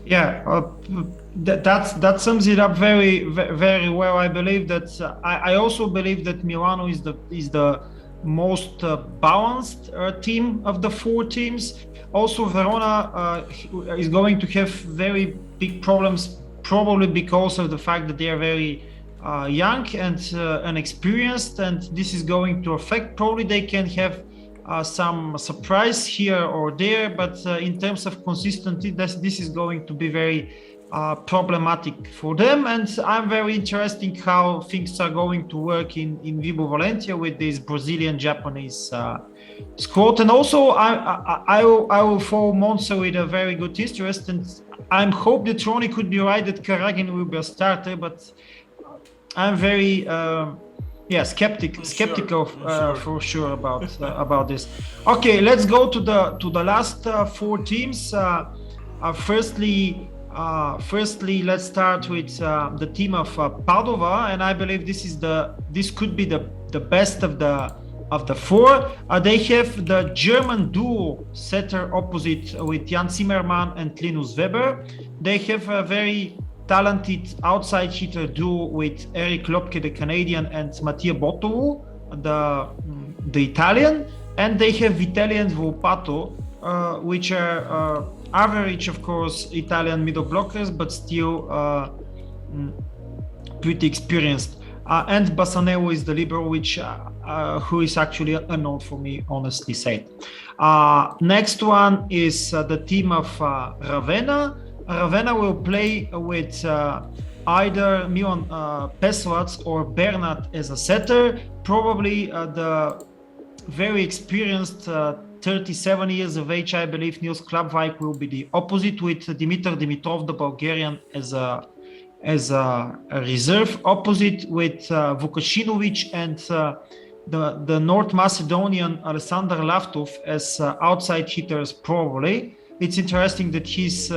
S1: Yeah, that sums it up very, very well. I believe that I also believe that Milano is the most balanced team of the 4 teams. Also, Verona is going to have very big problems, probably because of the fact that they are very young and inexperienced, and this is going to affect. Probably they can have some surprise here or there, but in terms of consistency, this is going to be very problematic for them. And I'm very interested how things are going to work in Vibo Valencia with this Brazilian-Japanese squad. And also, I will follow Monza with a very good interest, and I hope that Ronnie could be right that Karagin will be a starter, but I'm very skeptical for sure about this. Okay, let's go to the last 4 teams. Firstly, let's start with the team of Padova, and I believe this could be the best of the four. They have the German duo setter opposite with Jan Zimmermann and Linus Weber. They have a very talented outside hitter duo with Eric Lopke, the Canadian, and Mattia Bottovu, the Italian, and they have Vitelli and Volpato, which are average, of course, Italian middle blockers, but still pretty experienced. And Bassanello is the libero, who is actually unknown for me, honestly said. Next one is the team of Ravenna. Ravenna will play with either Milan Pesovac or Bernat as a setter. Probably the very experienced 37 years of age, I believe, Nils Klapvijk will be the opposite, with Dimitar Dimitrov, the Bulgarian, as a reserve opposite, with Vukashinovic and the North Macedonian Alexander Lavtov as outside hitters. Probably it's interesting that his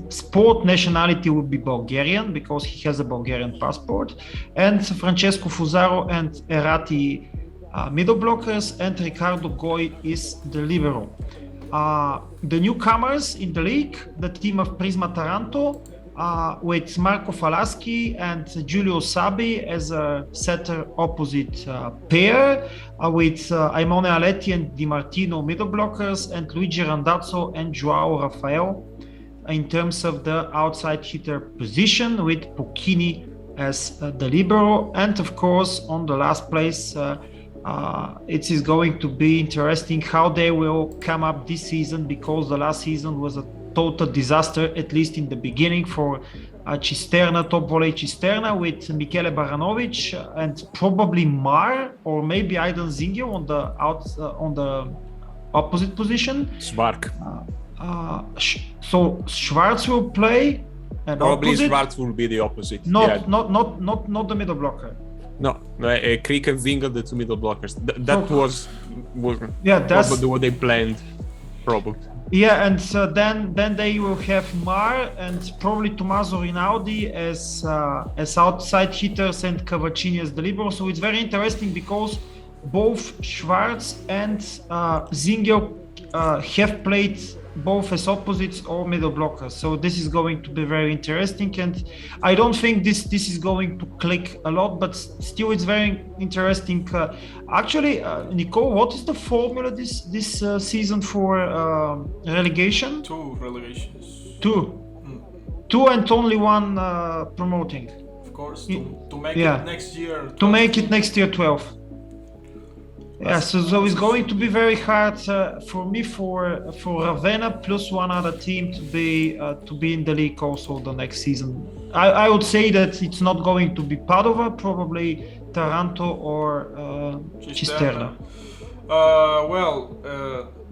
S1: sport nationality will be Bulgarian because he has a Bulgarian passport, and Francesco Fusaro and Errati middle blockers, and Ricardo Goy is the libero. The newcomers in the league, the team of Prisma Taranto, with Marco Falaschi and Giulio Sabi as a setter opposite pair, with Aimone Aletti and Di Martino middle blockers, and Luigi Randazzo and Joao Rafael in terms of the outside hitter position, with Puccini as the libero. And of course, on the last place, it is going to be interesting how they will come up this season, because the last season was a total disaster, at least in the beginning, for Cisterna, Top Volley Cisterna, with Michele Baranovic and probably Mar or maybe Aidan Zingio on the opposite position.
S3: Schwark.
S1: So Schwarz will play, and
S3: probably
S1: opposite.
S3: Schwarz will be the opposite.
S1: Not the middle blocker.
S3: No, Kriek and Zingel, the two middle blockers. That was
S1: that's
S3: what they planned, probably.
S1: Yeah, and then they will have Mar and probably Tommaso Rinaldi as outside hitters and Cavaccini as the libero. So it's very interesting because both Schwarz and Zingel have played both as opposites or middle blockers. So this is going to be very interesting, and I don't think this is going to click a lot, but still it's very interesting. Actually, Nicole, what is the formula this season for relegation?
S2: 2 relegations.
S1: 2. 2 and only 1 promoting.
S2: Of course, to make it next year. 12.
S1: To make it next year 12. Yeah, so it's going to be very hard for me for Ravenna plus one other team to be in the league also the next season. I would say that it's not going to be Padova, probably Taranto or Cisterna.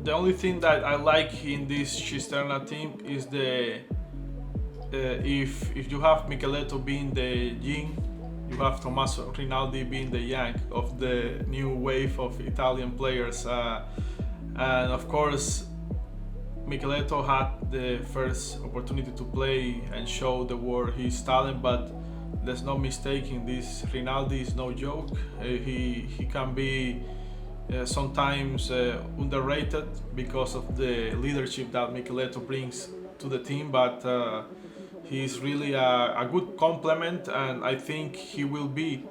S2: The only thing that I like in this Cisterna team is the if you have Michieletto being the yin, you have Tommaso Rinaldi being the yang of the new wave of Italian players, and of course Michieletto had the first opportunity to play and show the world his talent, but there's no mistaking this. Rinaldi is no joke. He can be sometimes underrated because of the leadership that Michieletto brings to the team, but he's really a good complement, and I think he will be.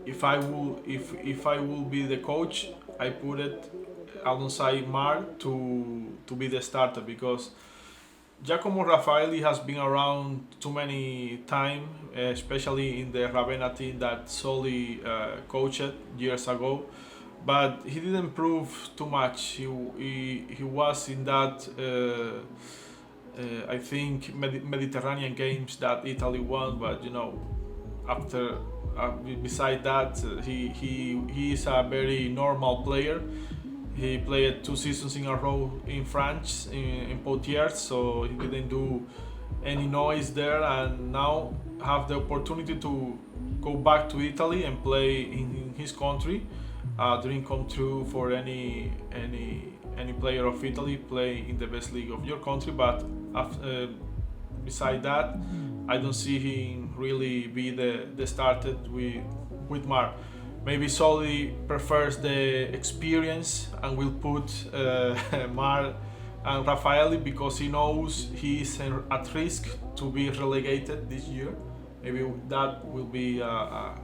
S2: If I will be the coach, I put it alongside Mar to be the starter, because Giacomo Raffaelli has been around too many times, especially in the Ravenna team that Soli coached years ago, but he didn't prove too much. He was in that I think Mediterranean games that Italy won, but after beside that he is a very normal player. He played 2 seasons in a row in France in Poitiers, so he didn't do any noise there, and now have the opportunity to go back to Italy and play in his country. a dream come true for any player of Italy play in the best league of your country. But beside that, I don't see him really be the starter with Mar. Maybe Soli prefers the experience and will put Mar and Raffaelli because he knows he is at risk to be relegated this year. Maybe that will be a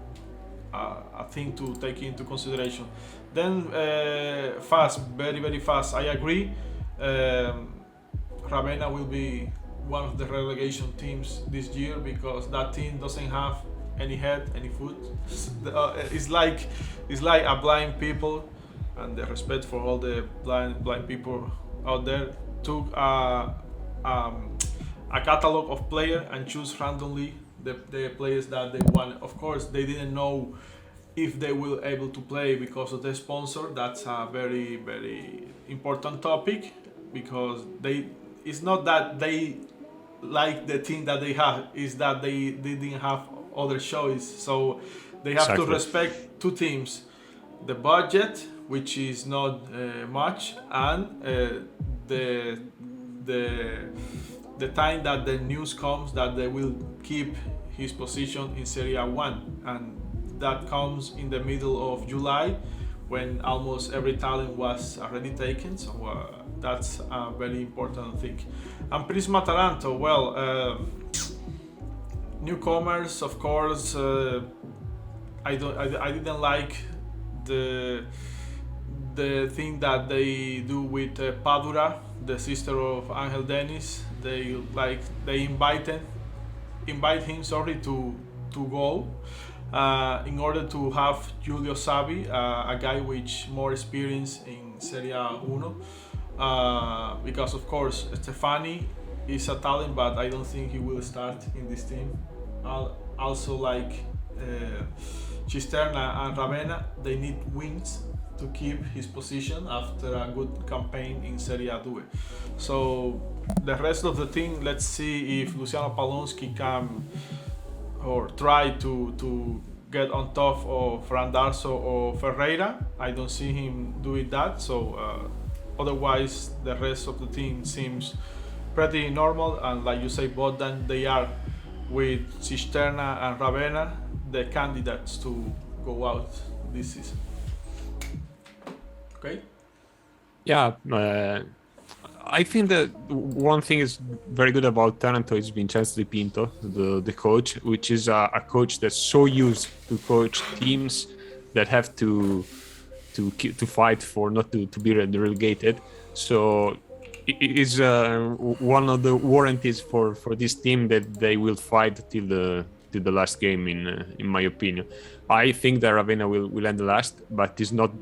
S2: thing to take into consideration. Then very very fast. I agree. Ravenna will be one of the relegation teams this year because that team doesn't have any head, any foot. It's like a blind people, and the respect for all the blind people out there took a catalog of players and choose randomly the players that they want. Of course, they didn't know if they will able to play because of the sponsor. That's a very very important topic because it's not that they like the team that they have, is that they didn't have other choice. So they have to respect two teams: the budget, which is not much, and the time that the news comes that they will keep his position in Serie A1, and that comes in the middle of July when almost every talent was already taken. So that's a very important thing. And Prisma Taranto, well, newcomers, of course. I didn't like the thing that they do with Padova, the sister of Angel Dennis. They invite him to go in order to have Giulio Savi, a guy with more experience in Serie A1, because of course Stefani is a talent, but I don't think he will start in this team. Also, like Cisterna and Ravenna, they need wings to keep his position after a good campaign in Serie A2. So the rest of the team, let's see if Luciano Palonsky can or try to get on top of Randarso or Ferreira. I don't see him doing that. So otherwise, the rest of the team seems pretty normal. And like you say, Bogdan, they are with Cisterna and Ravenna the candidates to go out this season. Okay.
S3: Yeah, I think that one thing is very good about Taranto is Vincenzo Di Pinto, the coach, which is a coach that's so used to coach teams that have to fight for not to be relegated. So it is one of the warranties for this team that they will fight till the last game. In my opinion, I think that Ravenna will end the last, but it's not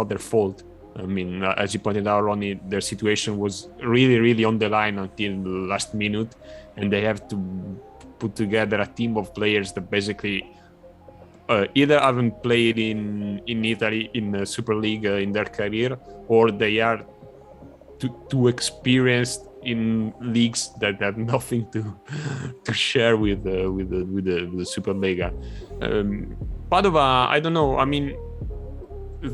S3: their fault. I mean, as you pointed out, Ronnie, their situation was really, really on the line until the last minute, and they have to put together a team of players that basically either haven't played in Italy in the Super League in their career, or they are too experienced in leagues that have nothing to share with the Superlega. Padova, I don't know. I mean,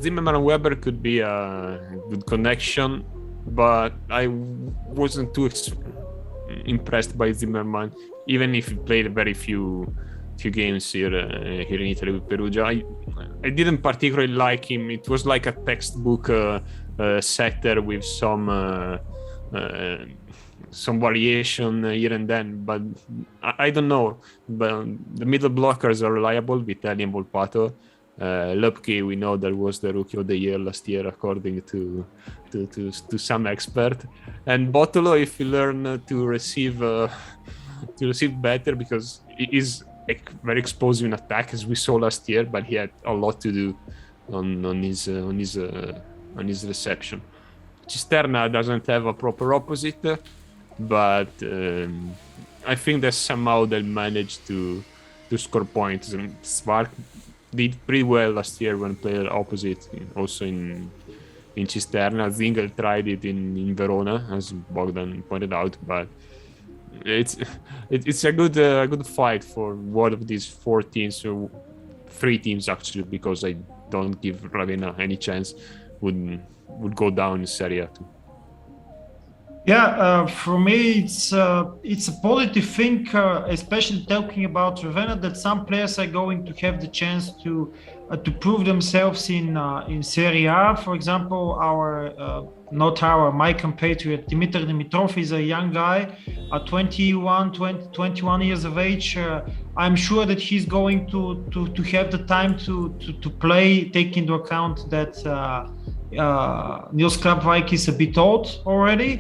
S3: Zimmerman and Weber could be a good connection, but I wasn't too impressed by Zimmerman, even if he played very few games here in Italy with Perugia. I didn't particularly like him. It was like a textbook setter with some variation here and then, but I don't know. But the middle blockers are reliable, Vitelli and Volpato. LUBE, we know that was the rookie of the year last year, according to some expert. And Bottolo, if he learn to receive better, because he is very explosive in attack, as we saw last year, but he had a lot to do on his reception. Cisterna doesn't have a proper opposite, but I think that somehow they'll manage to score points. And Svark did pretty well last year when played opposite, also in Cisterna. Zingel tried it in Verona, as Bogdan pointed out, but it's a good fight for one of these four teams, or three teams actually, because I don't give Ravenna any chance, would go down in Serie A too.
S1: Yeah, for me, it's a positive thing, especially talking about Ravenna, that some players are going to have the chance to prove themselves in Serie A. For example, my compatriot Dimiter Dimitrov is a young guy, 21 years of age. I'm sure that he's going to have the time to play, take into account that Niels Krapwijk is a bit old already.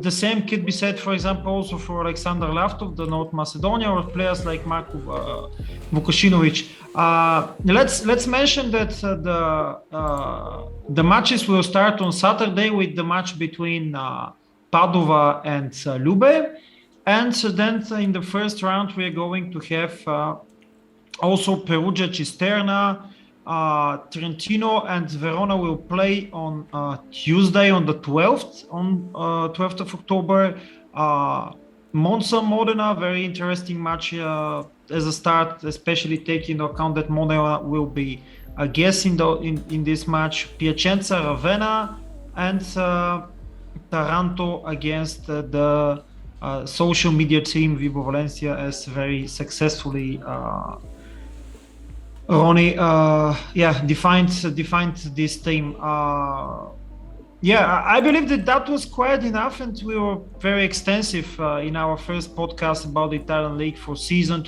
S1: The same could be said, for example, also for Alexander Lavtov, the North Macedonia, or players like Marko Vukošinović. Let's mention that the matches will start on Saturday with the match between Padova and LUBE, and then in the first round we are going to have also Perugia, Cisterna, Trentino and Verona will play on Tuesday on the 12th, on 12th of October. Monza, Modena, very interesting match as a start, especially taking into account that Modena will be a guest in this match. Piacenza, Ravenna, and Taranto against the social media team Vibo Valencia, as very successfully Ronnie defined this team. I believe that was quite enough, and we were very extensive in our first podcast about the Italian League for season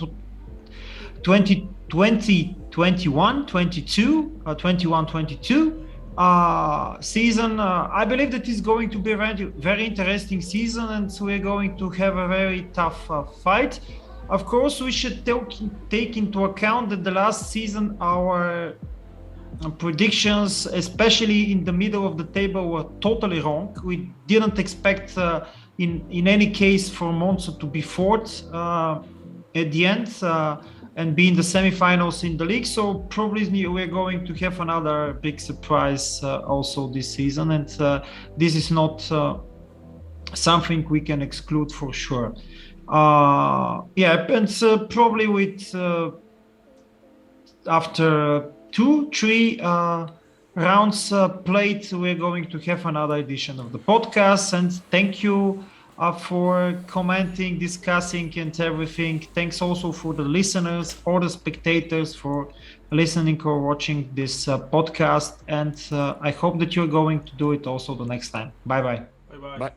S1: 2021-22 season. I believe that is going to be a very, very interesting season, and we're going to have a very tough fight. Of course, we should take into account that the last season our predictions, especially in the middle of the table, were totally wrong. We didn't expect in any case for Monza to be fourth at the end and be in the semifinals in the league. So probably we're going to have another big surprise also this season, and this is not something we can exclude for sure. And probably with after 2-3 rounds played, we're going to have another edition of the podcast. And thank you for commenting, discussing, and everything. Thanks also for the listeners or the spectators for listening or watching this podcast. And I hope that you're going to do it also the next time. Bye-bye.
S2: Bye-bye.
S3: Bye.